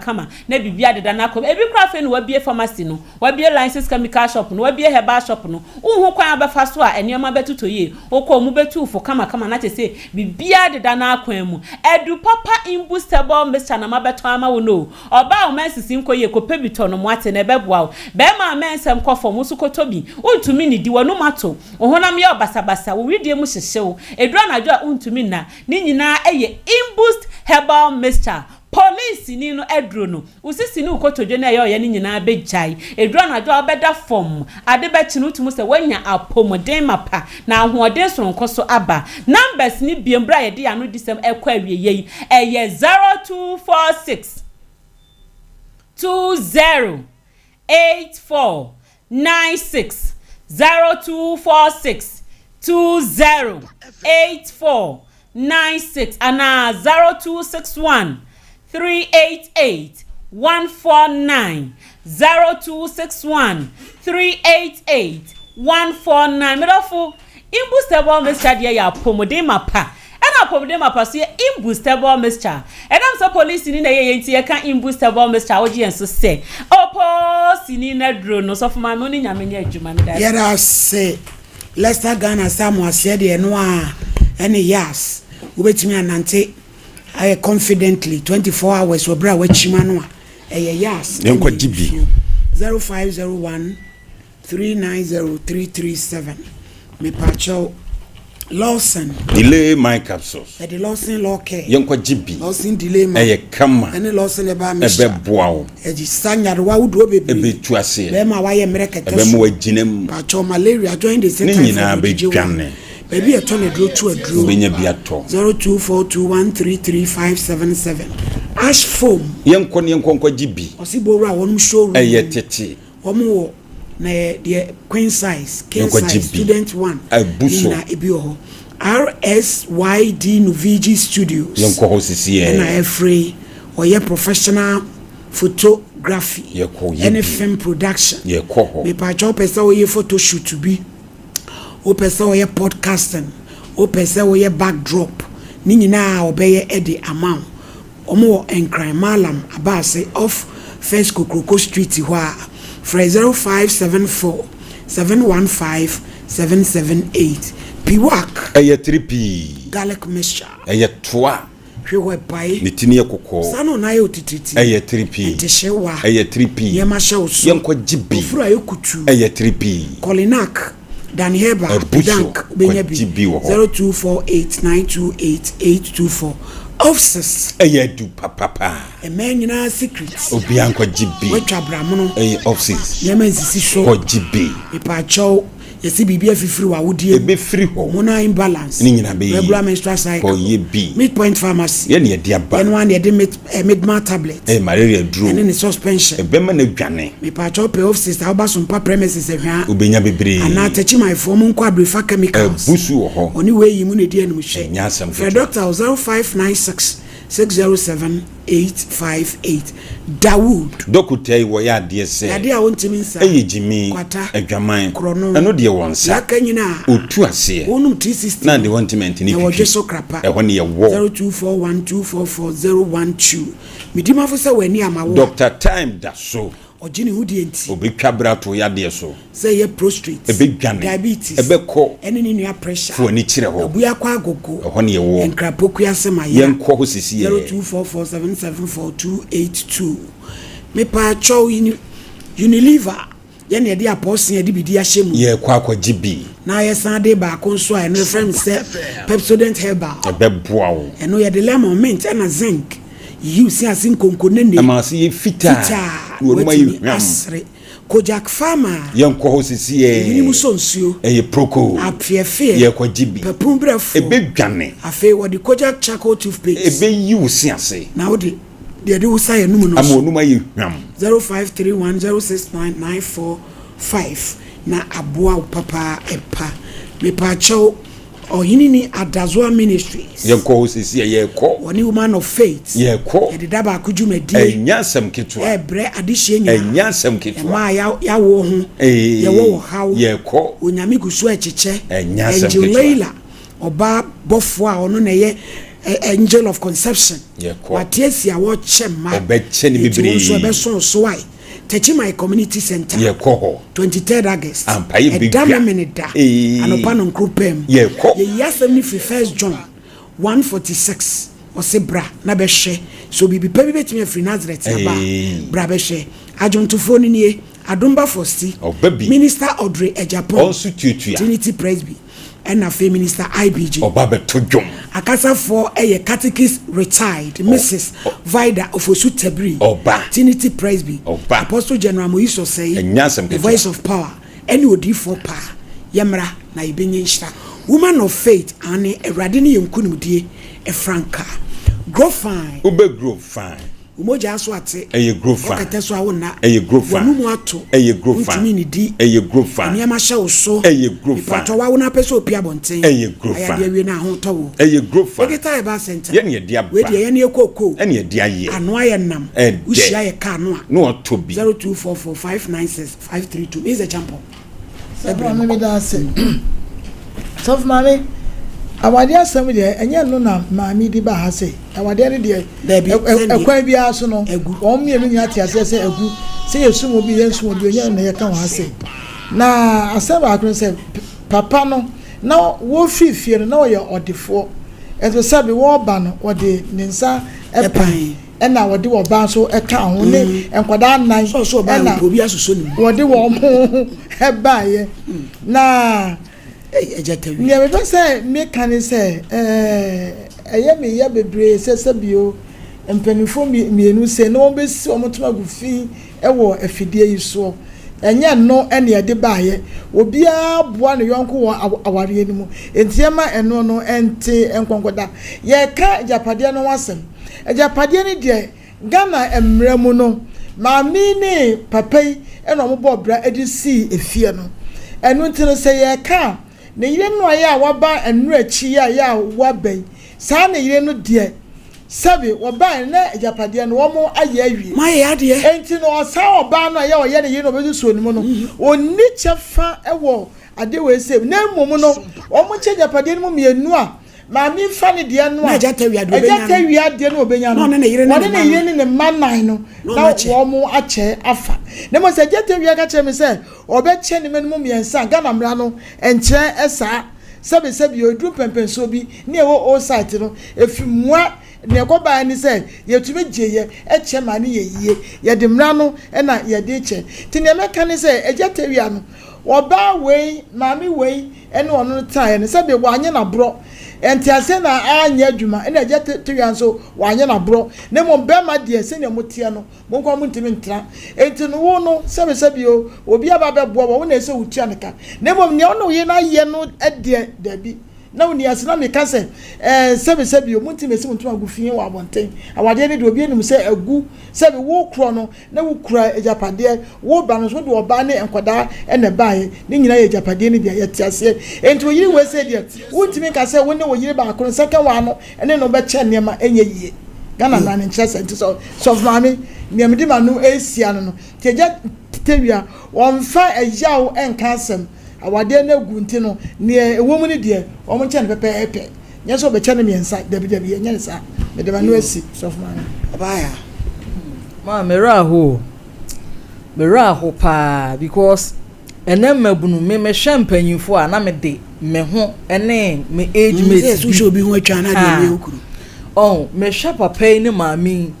kama na bibia deda na akom ebi kra fe no wabie pharmacy no wabie license chemical shop no wabie herbal shop no uhu kwan abafaso a enema betu toye okọ mu betu fo kama na chese bibia deda na akwan mu edu papa imbustable Mr. na mabeto ama wo no oba o mensisi nkoye ko pebito no mwate na beboa be ma mensem kofo musu kotobi untumi ni diwa no mato ohonam ye obasabasa wo widie mu hyehyew edu anadwo a untumi na ni nyina eye imbust Herbal Mr. Police ni no edro no usisi ni ukotodwe na ye ni nyina bejai edro na do obeda form ade be chinu tumu se wanya apomoden mapa na ahoden soronko so aba numbers ni biembra ye de ya no disem ekwa awie yi eye 0246 208496 0246 208496 ana 0261 388 149 0261 388 149 Medofo imbustable Mr. dia ya pomodin mapa ana pomodin mapa so imbustable Mr. Edam so police ni na ye nti ye kan imbustable Mr. oji enso se opo sini na dro no so fuma me oni nyame ni adwuma me da yera se Leicester Ghana Samuel said de no a ene yas ubetimi anante I confidently 24 hours we bra wachima no a yes enko GB 0501 390337 me pacho Lawson. Delay my capsules. The Lawson law care. Yanko GB. Lawson delay my. Eye kama. Any Lawson eba me. Ebe boao. Eji sanya wa udo bebe. Ebe tuase. Be ma wa ye mereke teso. Ebe mo wajinem. Pacho malaria join the center. Ni nyina be dwane. Baby a turn a draw to a draw. Obenya bi ato. 0242133577. Ash foam. Yanko GB. Osibora wonum showroom. Eye tete. Omo na the queen size, king size, student one. Abuso. Ebio. RSYD Nuvigi Studios. Yanko hosisi e. Na free or your professional photography. Any film production. Yeko. Me pa cho pesa o ye photo shoot to be. O pesa o ye podcasting. O pesa o ye backdrop. Ni nyina obeye e the amount. Omo enkran malam abase off First Kokroko Street hwa. 0574 715 778. Piwak. Eye 3P. Garlic mixture. Eye toa. Hwe pai. Nitini ekoko. Sano na yo tititi. Eye 3P. Nteshewa. Eye 3P. Yema shawso. Yanko GB. Ofura yo kutu. Eye 3P. Kolinak. Dan Herbal. Dank. Benyebi. 0248928824. Offices. Eye du papa. A man in our secrets. Obianko GB. Wecha bramono. Eye offices. Yema zisi show. Ko GB. Ipacho. Yesi bibia fifiri wa wudie. Ebe free ho. Hormonal imbalance. Ni nyina be. Regular menstrual cycle. Ko ye bi. Midpoint pharmacy. Ye ne dia ba. Yen one ye de midma tablet. Malaria dro. And in suspension. Ebe ma na dwane. Me pa cho pay off sister oba sompa premises ehwa. Obenya bebre. Ana tachi my form nko abrefa chemicals. Busu ho. Oni we yi mu ne die no hwe. Nya asem. For doctor 0596 607 858. Dawood. Dokutai wo ya de se. Ya de a wontimi nsa. Eye jimi. Adwaman. Eno de wonsa. Ya kanyina. Otu ase. Wonum 360. Na de wantiment ni pipi. Wo so krapa. Eho ne ye wo. 0241244012. Midima fo se wani amawo. Doctor time da so. Ojini hudi enti. Obetwa brato ya de so. Say ye prostrate. Diabetes. Ebeko. Ene ni nua pressure. Fo ni kire ho. Obuya kwa agogo. Eho ne ye wo. Enkrapoku asema ya. Yenko ho sisi ye. 0244774282. Me pa cho Unilever. Yene ye de aposin ye de bidi ahyemu. Ye kwa GB. Na ye sande ba konso a no friend say Pepsodent Herbal. Ebeboa wo. Eno ye de lemon mint and zinc. You see as in konkonene. Amasi ye fita. Wonuma yi asre. Kojak Farmer. Yanko ho sisi ye. Yini musonsio. Eye proko. Afiefie. Ye kwa GB. Pepumbrefo. Ebe dwane. Afi wo di Kojak charcoal toothpaste. Ebe yi usi ase. Na wo di de usa ye numu no. Amonuma yi hwam. 0531069945 na aboa papa epa. Me pa cho Oheneni Adazoa Ministries. Yanko ho sisi ye ko. Woni woman of faith. Ye ko. Ye de ba kujumedi. Enyasem ketwa. Ebre adihye nya. Enyasem ketwa. Ma ya wo hu. Ye wo hawo. Ye ko. Onyame gusu echiche. Enyasem ketwa. Leila oba bofo a ono na ye angel of conception. Ye ko. Watiesi a wo chema. Obeche ni bibiri. So be so why. Techima Community Center. Ye ko. 23rd August. Ampaye bibia. Edama meneda. Anopa no krupem. Ye ko. Ye yasem ni First John 146. Osebra na behwe. So bibi pa bibetimi afri Nazareth aba. Bra behwe. Ajontofo ni nie. Adomba Fosti. Minister Audrey Ejapon. Also tutua. Trinity Presby. And a Minister IBG. Obabe Tojom. Akasa for a catechist retired, Mrs. Vida of Osutebri. Oba. Trinity Presby. Oba. Apostle General Moiso say, the voice of power. Any would for power. Yamra na ibenyishta. Woman of faith, Anne, a radini yunkunudi, a franca. Grow fine. Ube grow fine. Umoja aswate. Eye grow fine. Okateswa wona. Eye grow fine. Wanumu ato. Eye grow fine. Untimi di. Eye grow fine. Niyama sha uso. Eye grow fine. Ipato wa wuna peso opia bonten. Eye grow fine. Ayadiye wena honto. Eye grow fine. Egeta Herbal Center. Yeni ye diaba. Wedi yeni ye koko. Yeni ye diaye. Anwa ye nam. Ushia ye ka anwa. No otobi. 0244596532. Is a champion. Sabra me da se. Sof mami. Awade asem de enye no na maami di ba ha se. Awade ne de ekwan bia so no. O mienu nya tia se egu. Se yesumo bi yensumo bi onye na ye ka wa se. Na asem akron se papa no na wo fifie no na wo ye odefo. Eto sabi wo ba no wo de nensa epan. Ena wo de wo ba so eka ho ne enkwada nan. So ba obi asuso ni. Wo de wo mo e ba ye. Na ejete wi ne me be say me kan say eye me ya bebre se bio empanifo mienu se no be si omotoma gufi ewo afidie yi so enye no ene ede baaye obi a boa ne yonko wo aware enimu entiema eno no ente enkonkoda ye ka japade no wasem japade ne de Ghana emremu no maami ne papai eno mo bobra edisi efie no enu ntino se ye ka ne yire no ya waba enu achi ya wabai sa ne yire no de sabi woba na japade no wo mo aye awie ma ye ade enti no sa oba no ya oye ne yire no bezu onimu no oni chefa ewo ade we se na mmom no wo mo che japade no mienu a maami fa ne de no a ejata wi ade no obenya no ne yire ne manan no na wo mo ache afa ne mo se ejata wi aka che me se obeche ne menum miensa Ghana mra no enche esa sabi odru pempenso bi ne ewo o site no efimwa ne ko ba ni se yetumi geye eche ma ne yeye ye de mra no na ye de eche ti ne meka ni se ejata wi ano oba wei maami wei ene ono tae ne sabi wanye na bro enti ase na anya adwuma ene je tewian so wanye na bro ne mo bema de ase ne motie no mo kwa mo ntimi ntra enti no wo no sabi o obi aba be bo wo na ese wutia ne ka ne mo ne ono ye na ye no ede dabi na woni ase na me ka se sabi o mo ntimi ese mo ntuma gufie wa abonten awade ne de obi enim se agu sabi wo kro no na wo kura ejapade wo ba no so de oba ne enkoda ene baaye ne nyina ye ejapade ne de ye tiase enti oyiri we se de wo ntimi ka se wo ne wo yiri ba akro seka wa no ene no be che nema enye yie Ghana na ne nkyerese enti so mami ne me di ma no esia no teja tewia wonfa eyawo enka asem awade na gunti no ne ewomu ne de o mo nche ne pepe nyeso be che ne miensa dabi ye nye sa me de ma no esi so mami abaya ma meraho pa because enem mabunu me champanyinfo a na me de me ho ene me age mate so show bi ho atwa na de me okuru me hwa papa ni maami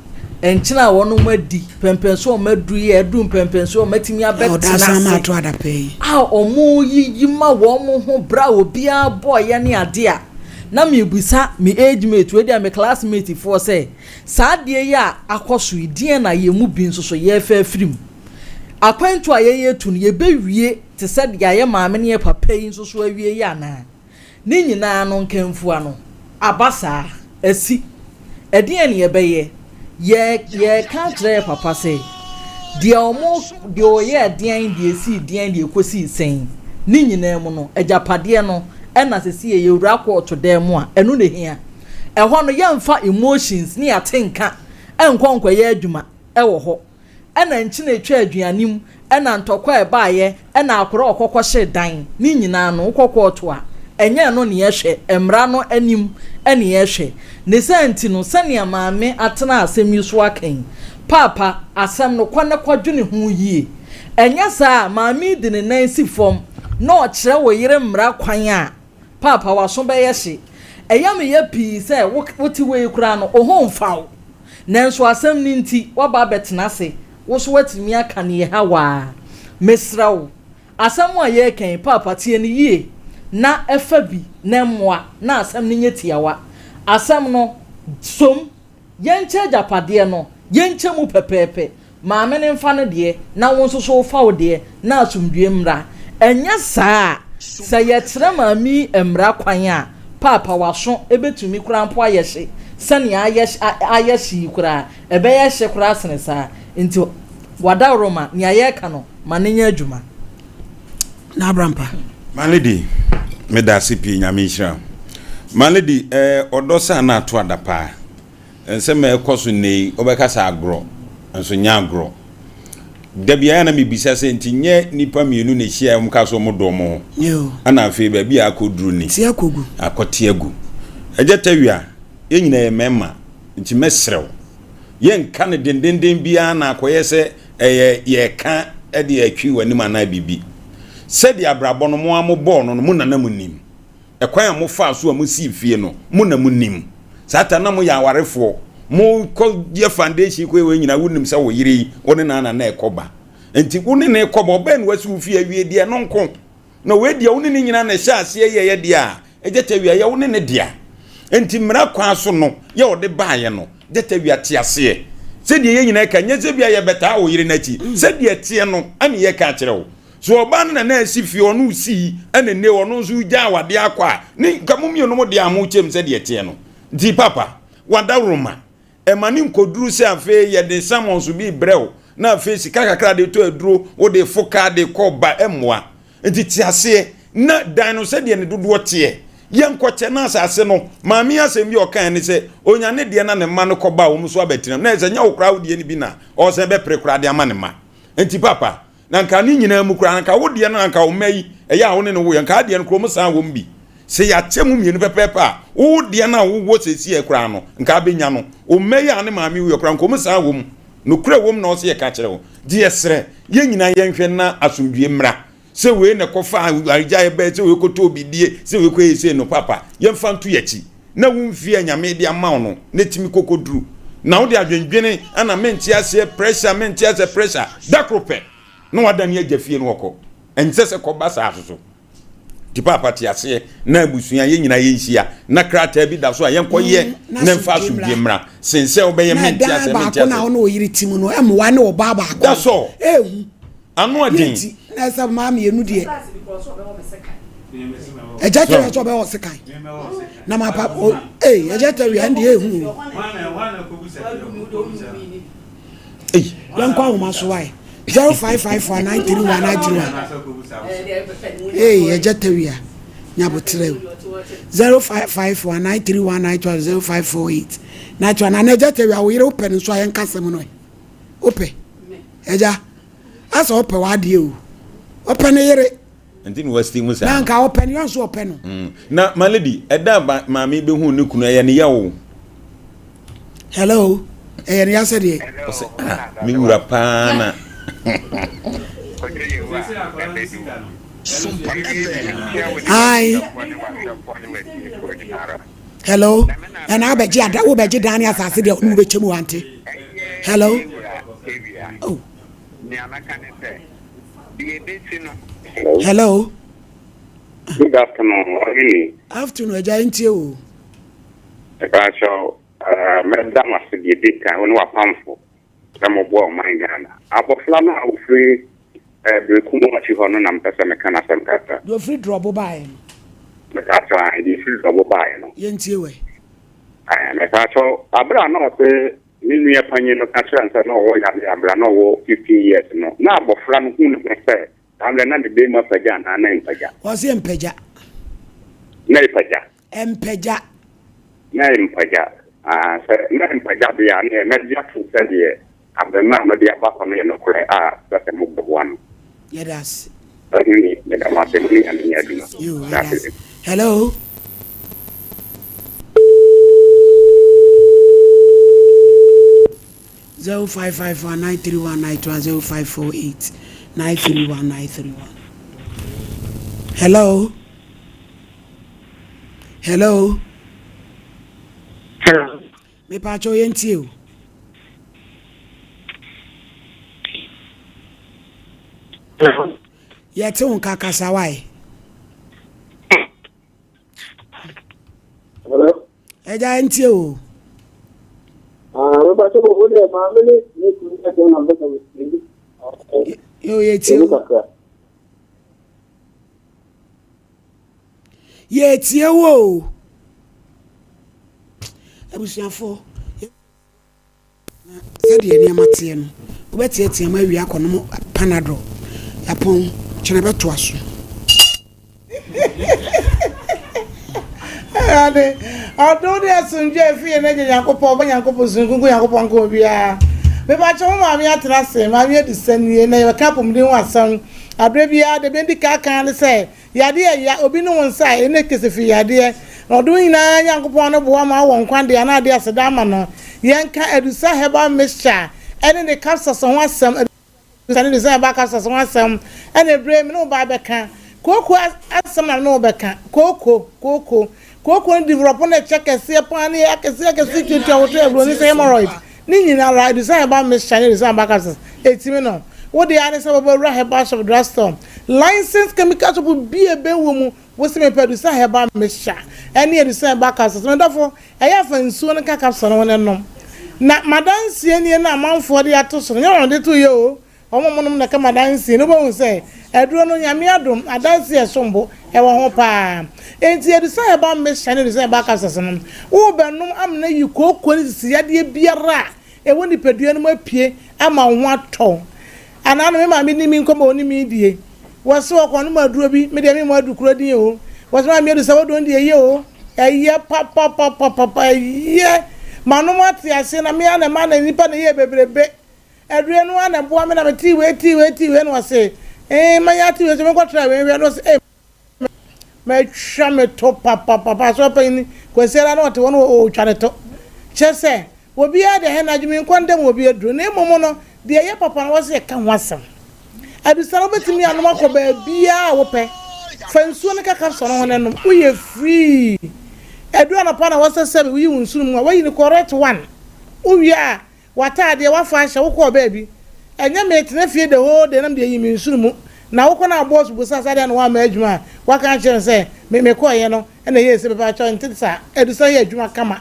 enchina wono madi pempenso madu ye edu pempenso matimi abetina sama to adape omo yiyima wo mo ho bra obi a boy ne ade a na me busa me age mate we dia me classmate for say saade ya akoso idie na ye mu bi nso ye fa firim akwantu a ye tu no ye bewie te said ya ye maame ne papa yi nso so awie ya na ni nyina no nkamfu ano abasa asi edie ne ye beye ye ka kire papa say dia omo de oye edien de esi edien de ekosi sen ni nyina mu no ajapade no ena sesi ye wura kwọto dem a enu ne hia ehọ no ye mfa emotions ni atenka enkonkwa ye adwuma ewo ho ena nchi na etwa aduanim ena ntokwa e baaye ena akoro okokọ hye dan ni nyina no kwọto a enye no ne ye hwe emra no anim ene ye hwe ne senti no sane amaame atena asem yuso akan papa asem no kwane kwadwene ho yie enye saa maame di ne nansi fom na o kire wo yire mra kwan a papa waso be yehye eyame ye pi se woti we kura no oho mfawo nanso asem ni nti waba betena se wo so watimi aka ne hawa mesrawo asem a ye kan papa tie ne yie na efa bi na mmoa na asem ne nyetiawa asem no som yenche japade no yenche mu pepepe maame ne mfa ne de na wo so so fa wo de na asumdue mra enya saa sayetre maami emra kwan a papa waso ebetumi kura mpo ayehye sane ayehye kura ebeyehye kura sene saa nti wada roma ni ayeka no manenya adwuma na abrampa maledi medasi pi nyamishra maledi odosa na to adapa ense me ekoso nei obekasa agro enso nya agro dabia na mebisa se ntinye nipa mienu ne hia mkaso modomo yo ana afi ba bia akoduru ni ti akogu akoti agu ejetawia yenyina ye mema nti mesrew ye nka ne dendenden bia na akoyese ye ka ede atwi wani mana bibi sedi abrabo no mo amobọ no mo nana munim ekwan a mo fa so a mo si fie no mo na munim sata na mo ya awarefo mo ko ye foundation ko we nyina wonim se wo yiri woni na na ekoba enti woni na ekoba oben wasi wo fie awie die no nko na we dia woni ni nyina na sha ase ye dia ejetawia ye woni ne dia enti mra kwa so no ye ode baaye no jetawia te ase se die ye nyina ka nyeze bia ye beta wo yire nachi se die tie no ane ye ka kire wo so oba na asifie onu si ane ne onu nso gya wade akwa ni kamumie no mo de amu chem se die tie no di papa wada roma emani nkoduru se afe ye de samon so bi brew na afe sika kakra de to aduro wo de foka de koba emwa enti ti ase na dan no se de ne dodo tie ye nkoche na asase no maami asem bi okan ni se onya ne de na ne ma no koba wo so abetinam na ese nya wo kra wo de ni bi na o se be prekra de ama ne ma enti papa na nka ni nyina mu kra nka wo de na nka wo mai eya wo ne no wo nka de no kro mu san wo mbi se ya chemu mienu pepepa wo de na wo wo sesi e kra no nka benya no o mai ane maami wo kra nko mu san wo mu no kra wo mu na o se ye ka kire wo di esre ye nyina ye nhwe na asomdue mra se we ne kofa arija ebe se we koto obidie se we kwese no papa ye mfa nto yachi na wo mfie anyame de ama no ne timi kokoduru na wo de adwendwene ana menti ase pressure menti ase pressure dakrope no wada ne agafie no woko ense se koba sa asoso di papa ti ase na abusuan ye nyina ye nhia na krata bi da so a ye nkoye na mfa so bi mra sense obeye menti ase menti ase na wo no oyiri timu no emwa ne oba ba ko da so anu adin na sa maami enu de ejata so be o sekan na ma papa ejata wi ande ehu yan kwa ma so wai 0554931931 ejata wi a nyabotre 0554931920 na twa na ejata wi a wo yire open so ayen kasem no ope eja asa ope wa de o open yire ntin wasti musa na nka open yon so open no na malady eda maami be hu ne kunu ye ne yawo hello ne ya se de mi wura pana hi hello and I beji ada wo beji dan asase de nu be chemu ante hello oh hello good afternoon afternoon ajaintie o so madam asidi dika woni wa pamfo samo bo man Ghana abofla na ofri be kumo achi hono na mpesa me kana sam kata do free drop by me kata di free drop by no yentie we me kata abra na o se ni nua panye no kata ansa na wo ya abra na wo 50 years no na abofla no hu ne pe amle na de be ma paja na na mpaja o se mpaja na mpaja mpaja na mpaja se na mpaja be ya na media tu se de abema no de abako no no kure se mo bwan yes ni de ma se ni ani ya dino hello Zero 0554931921 Hello. Hello. Hello. Me pacho yenti o. Hello. Yeti un kakasa wai. Hello. Eja yenti o. We pacho go de ma mele ni ku ya de na be ko. Yo yeti o. Yeti o. Abusiafo. Sadi eni amatie no. Obetie tie ma wi akono panadol. Yapon chene beto aso. Ade ado de asunje fie na Yakopon ba Yakopon sungungu Yakopon ko bia me ba che ma mi atra se ma mi edi sanie na ye kapom de wasan abre bia de bendi ka kan se yade ya obi no wonsa ene kesefi yade odo ina Yakopon no bo ma won kwan de na de aseda ma no yenka edusa Herbal mixture ene de capsules so wasam ene de za ba capsules so wasam ene bre mi no ba beka koko asam na no beka koko develop na check ese pan ya kese tutu awoto ebro ni say hemorrhoid ni nyina right design ba me channel design ba capsules etimi no wo de ane say bo Herbal shop drugstore license chemicals will be a ben woman was me producer Herbal mesha any design back as therefore I have in soon and caps on one and no na madam sieni na man for the atoso no on the 2 year omo na ka madam sie no bo say eduro no nyame adom adanse esombo e wo ho pa enti design Herbal mesha ne design back as no wo benum amna yi kokko ni siyade biara e woni pedua no mapie ama ho aton ananu me ma me ni mi nkomo oni mi die waso akwanu maduro bi me de me mo adu kuro din o waso ma me adu sawo don die ye o eye papa ye manu mati ase na me ana ma na nipa na ye bebrebe adure no ana boa me na me ti we no ase ma ya ti we so me kwatra we no se me twa me to papa so pa ni kwesera na ote wono o tware to chese obi ya de he na dwumi nkondem obi aduro na emomo no de ye papa na wose ka hwasam adusara betimi anoma ko ba bia wo pe fansuo ne kaka so no hono no uye free edu anapa na wose sebe uyi unsuru mu wayi ni correct one uwia wata de wafa ahye wo ko ba bi enya me tena fie de ho de nam de yi unsuru mu na wo ko na boss bu sasa de na wa ma adwuma wa kan chere se me ko ye no na ye se ba cho ntisa edusa ye adwuma kama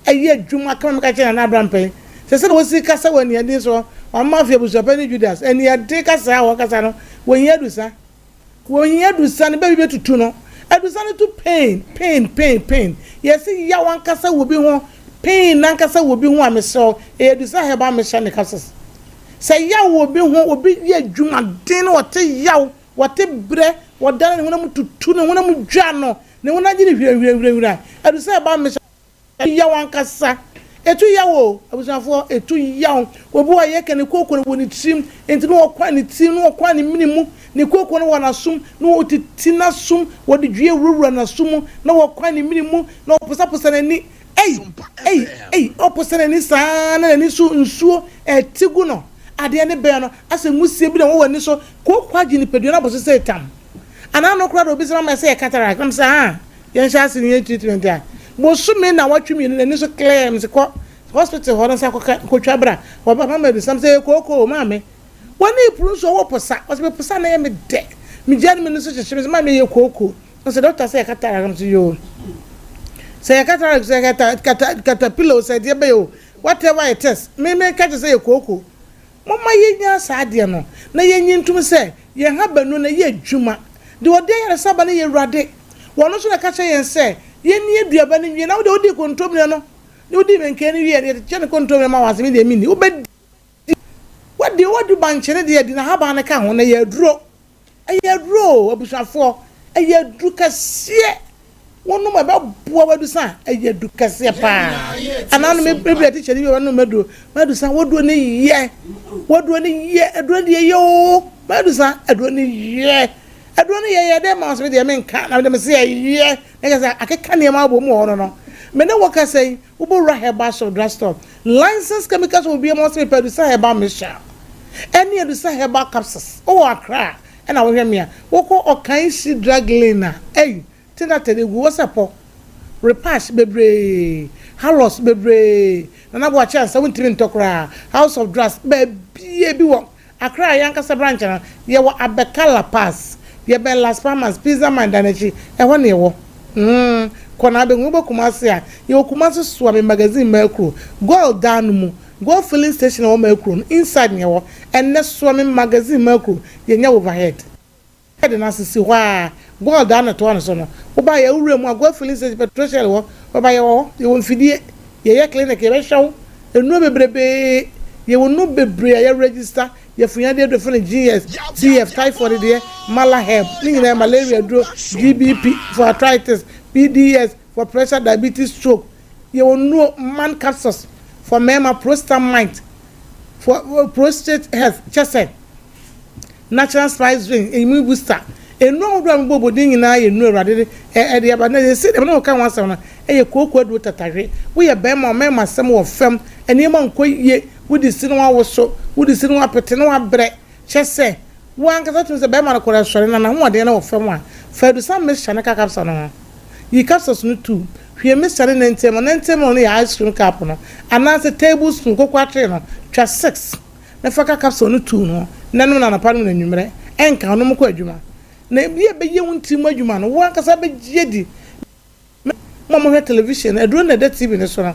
ayi adwuma kama me ka chere na abrampe se wo si kasa wani ade so amma fi abusapani Judas eni ade kasa wo kasa no woni adusa ne baby betutu no adusa ne to pain yes ya wan kasa wo bi ho pain nan kasa wo bi ho ameso adusa Herbal mesha ne kasa say ya wo bi ho obi ye adwuma den wote yaw wote bre wodan ne wonam tutu ne wonam dwa no ne wona gine hwira adusa Herbal mesha ya wan kasa etu yawo abusafo etu yawo obu aye kene kokko ne woni tim enti no okwa ne tim no okwa ne minimu ne kokko no wana sum no otiti na sum wodi dwie wurura na sum na okwa ne minimu na oposa na ni oposa na ni sa na ni su nsuo etigu no ade ne be no ase musie bi na wo wani so kokko agi ne pedu na boso se tam ana no kra do bi se ma se cataract am sa ha yen sha se ni treatment a mo sumi na watwumi ne ni so claims ko hospital ho na sa ko twabra wo ba mama bi sam say koko mama woni pru so wo posa o se posa na ye me de mi jani me no so checheme mama ye koko no se doctor say katara am so yo say katara say caterpillar say de be yo whatever it is me catch say koko mama ye nya sa de no na ye nyintum say ye ha banu na ye adwuma de ode ye saba na ye rade wono so na catch ye say yeni eduaba ni wie na wo de odi kontom ne no ne odi menke ni wie ne che ne kontom ne ma wase mi de mi ni wo be wadi banche ne de di na haba na ka ho na ya duro abusafo ya duru kase wonu ma ba boa wadu san ya duru kase pa ananu me bebe teacher ni wonu madu san wodu ne ye edu ne yo madu san edu ne ye adwoni ye de ma so de me nka na de me se ye na ga sa akeka ne ma bo mu ho no me ne woka sei wo bo ra Herbal drugstore license chemicals will be most producer Herbal mesha any producer Herbal capsules o akra na wo hwe me a wo ko okan shi drug lane tina tele gu wosapo repash bebre halos bebre na bo a chance 73 ntokra house of drugs be bi wo akra yankasa branch na ye wo abekala pass ye be Las Palmas pizza man danechi e ho ne wo kona be ngubo kumase a ye kumase so am magazine makro gold down mu go filling station wo makro inside ne wo enne so am magazine makro ye nya overhead head na sisi hwa gold down to one so no wo ba ye wure mu go filling station petrol wo ba ye wo mfidie ye clinic ye be show enu bebrebe ye wonu bebre ye register ye funya de do for GS CF typhoid de mala herb ninga malaria dro GBP for arthritis PDS for pressure diabetes stroke ye wonu man capsules for mema prostate for prostate health chese natural spice drink immune booster enu odo am bobo din nyina ye nu urade de aba na ye se de no kan wasam na ye kokko do tatahwe wo ye mema sem wo fam eni ma nkoye wudi sinu wa woso wudi sinu wa pete na wa bre chese wan ka tun se be ma na kora sore na ho de na wo fam a fa du sam me shane ka kapsa no yi capsules no tu hwe me sare na ntem no ya ice cream cup no ananse tablespoon kokko atre no twa 6 na fa ka capsule no tu no na no na pa no na nwumre enka no mko adwuma na bia be ye wontim adwuma no wo ankasa be gye di mama he television aduro na da TV ne so na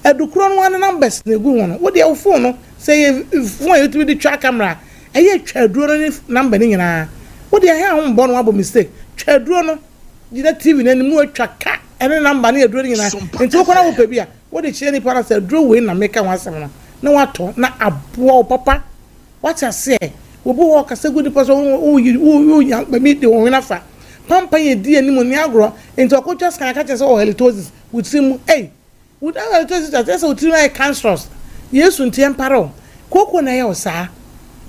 adukuro no ane numbers na egu ho no wo de wo phone no say phone you to the track camera eye twa aduro no number ni nyina wo de ha ho mbo no abo mistake twa aduro no di da TV na ni mu atwa ka ene number na aduro ni nyina enti wo kona wo pa bia wo de chire ni para say aduro we na meka ho asem no na wato na aboa papa what I say obo wo kasa gudi paso o ya ba mi de won na fa pampa ye di ani mo ni agro enti okotwa scan ka chese o halitosis wutim with halitosis that say wutim na cancerous yesu nti emparo koko na ye osa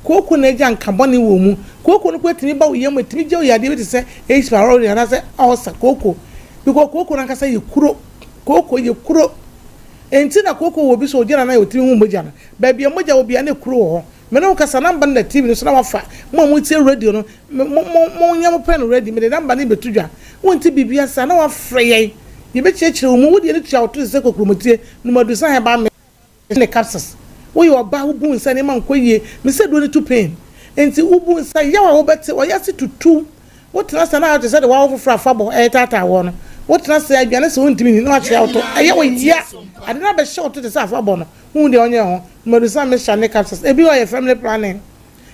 koko na ja nkaboni wo mu koko no kwetimi ba wo ye mu timi je o ya de bi se exparo na say osa koko because koko na kasa ye kuro koko ye kuro enti na koko wo bi so jira na ye otimi hu moja na ba bia moja wo bia na kuro ho me no kasa number na TV so na wafa mo tie radio no mo nyam pen radio me de number ni betudwa wonti bibia sa na wafre ye ye be chechire mo wo de ni tua oto se kokromotie no madusa he ba me ne capsules wo yo ba wo bu nsa ne man koyie me se do ni to pain enti wo bu nsa ya wa wo bete wo ya se tutu wo tena sa na ha te se de wa wo fofra fabo tata wo no wo tena sa adwane se wonti ni na wa chia oto aye wo ya ade na be she oto te sa fabo no hu de onye ho madusa me shane capsules ebi wo ye family planning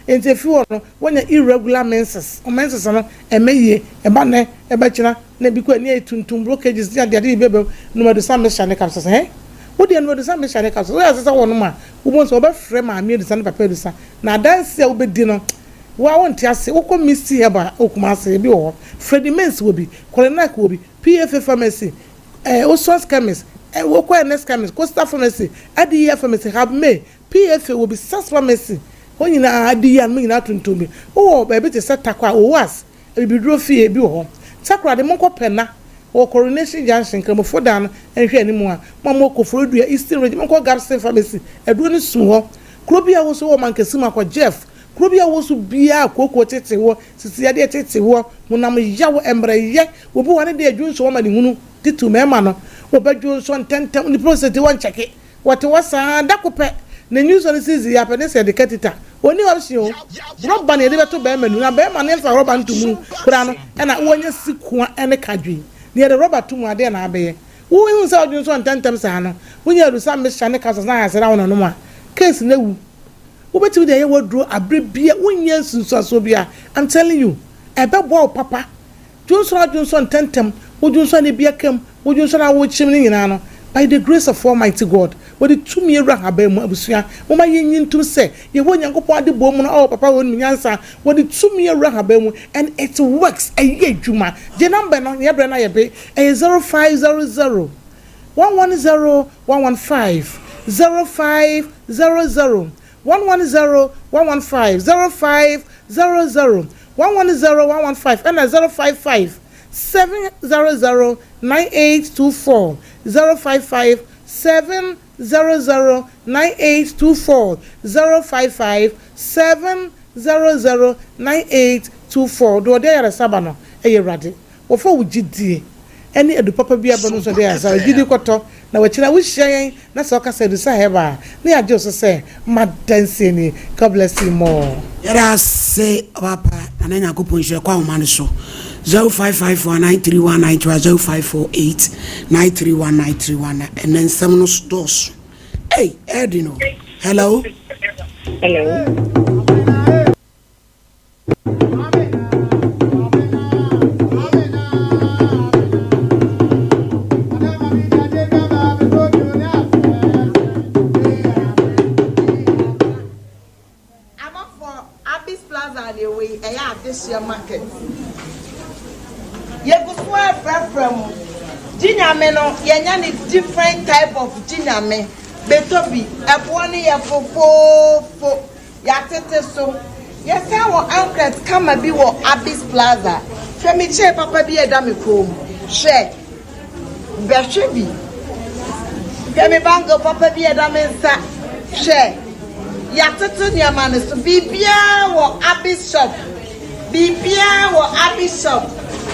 enti efi wo no wonya irregular menses o menses no emeye eba ne eba kina na bi ko ni etuntum blockages ya de bebe no madusa me shane capsules wo de no madusa me shane capsules wo ya sesa wo no ma wo bon so obefre ma me de san papa dusa na dance ya wo be di no wa wonti ase wo ko misi Herbal okuma ase bi wo Freddy Mens wo bi Kolenak wo bi PFA pharmacy Osons chemist wo ko NS chemist Costa pharmacy Adiya pharmacy Herbal PFA wo bi Sas pharmacy ho nyina Adiya no nyina tuntum wo ba bi te set takwa wo was e bi duro fie bi wo takwa de monko pena wo Coronation Junction kramofo dan enhwe animu a mamo koforo dua Eastern Region monko Garden pharmacy edu ni su ho krobia wo so wo mankasi makwa Jeff krobia wo so bia koko tete wo sisi ade tete wo munam yawo embreye wo bu wane de adwun so wo mani hunu titu mema no wo badwo so ntentem ni process won cheke wote wasa dakope na news on season ya pe ne se de katita oni option o roba na de beto be manu na be ma ne fa roba ntumu kura no na wonya sikua ene kadwi ne de roba tumu ade na abe wo hu sa adwun so ntentem sa no wonya rusa me shane kasa na asera wono no ma case na wu ubeti de ye wodro abrebia wonya sunsuaso bia I'm telling you ebebo papa Johnson tentem wojunso ne bia kam wojunso na wo chim ni nyina no by the grace of Almighty God what the two me ra habam abusua mo ma yin tum se ye wonya nkopon ade bom no oh papa won nyansa what the two me ra habam and it works eye dwuma je number no ye bre na ye be 0500 110 115 0500 110 115 0500 110 115 and 055 700 9824 055 700 9824 055 700 9824 do de yara sabano eyerade wo fo wugidie eni edu papa bia bano so de yara gidi koto na wachira wo hyen na so ka se du sa Herbal na ya jo so se madanse ni God bless you more yara se papa na nya ko ponhwe kwa wo man so 05549319 0548931931 and then some stores hey Edino hello this year market. You go swear from ginger men, you different type of ginger men. Betobi, a pony, a fofo, yatete so. Yes, our uncles come and be what Abyss Plaza. Femi che papa be a dummy comb. Share. Beshebi. Femi bango papa be a dummy sa. Share. Yatete niamane so be bien or Abyss shop. Bibia wo abishop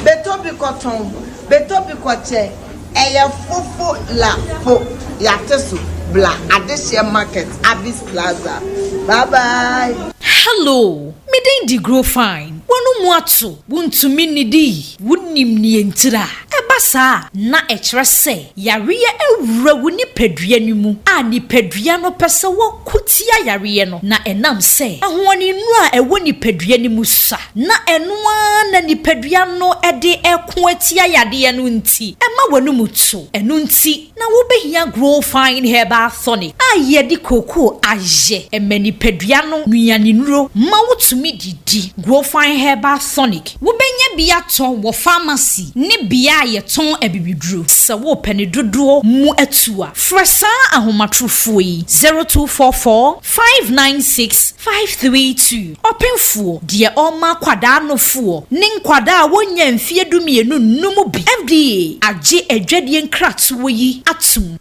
betobi cotton betobi koche eye fofo la fo yatesu bla at this year market Abyss Plaza. Bye bye. Hello, me dey grow fine. Wonu mu ato, wuntumi nidi, wunim ni entira. Ebasa na echre se, yariye ewura wuni pedua ni mu. A ni pedua no pese wo kutia yariye no na enam se. Ahoani nu a ewo ni pedua ni mu sa. Na enua na ni pedua no ede eko atia yade no nti. Ema wonu mu to. Enu nti na wo behia grow fine herbal tonic. A ye di koko aje. Emeni pedua no nuani nuro ma wotumi didi. Grow fine herbal tonic. Wo benya bia ton wo pharmacy. Ne bia ye ton ebibidru. Se wo pene dodo mu atua. Fresa ahomatrofo yi 0244 596 532. Openfo de oma kwada no fo. Nin kwada wonya mfie dumienu numu bi. FDA age edwedie nkratowo yi atum.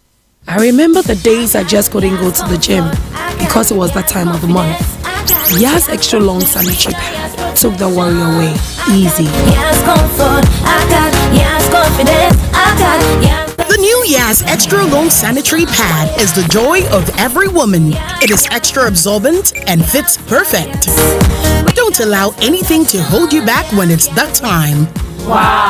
I remember the days I just couldn't go to the gym because it was that time of the month. Yas extra long sanitary pad took the worry away. Easy. The new Yas extra long sanitary pad is the joy of every woman. It is extra absorbent and fits perfect. Don't allow anything to hold you back when it's that time. Wow.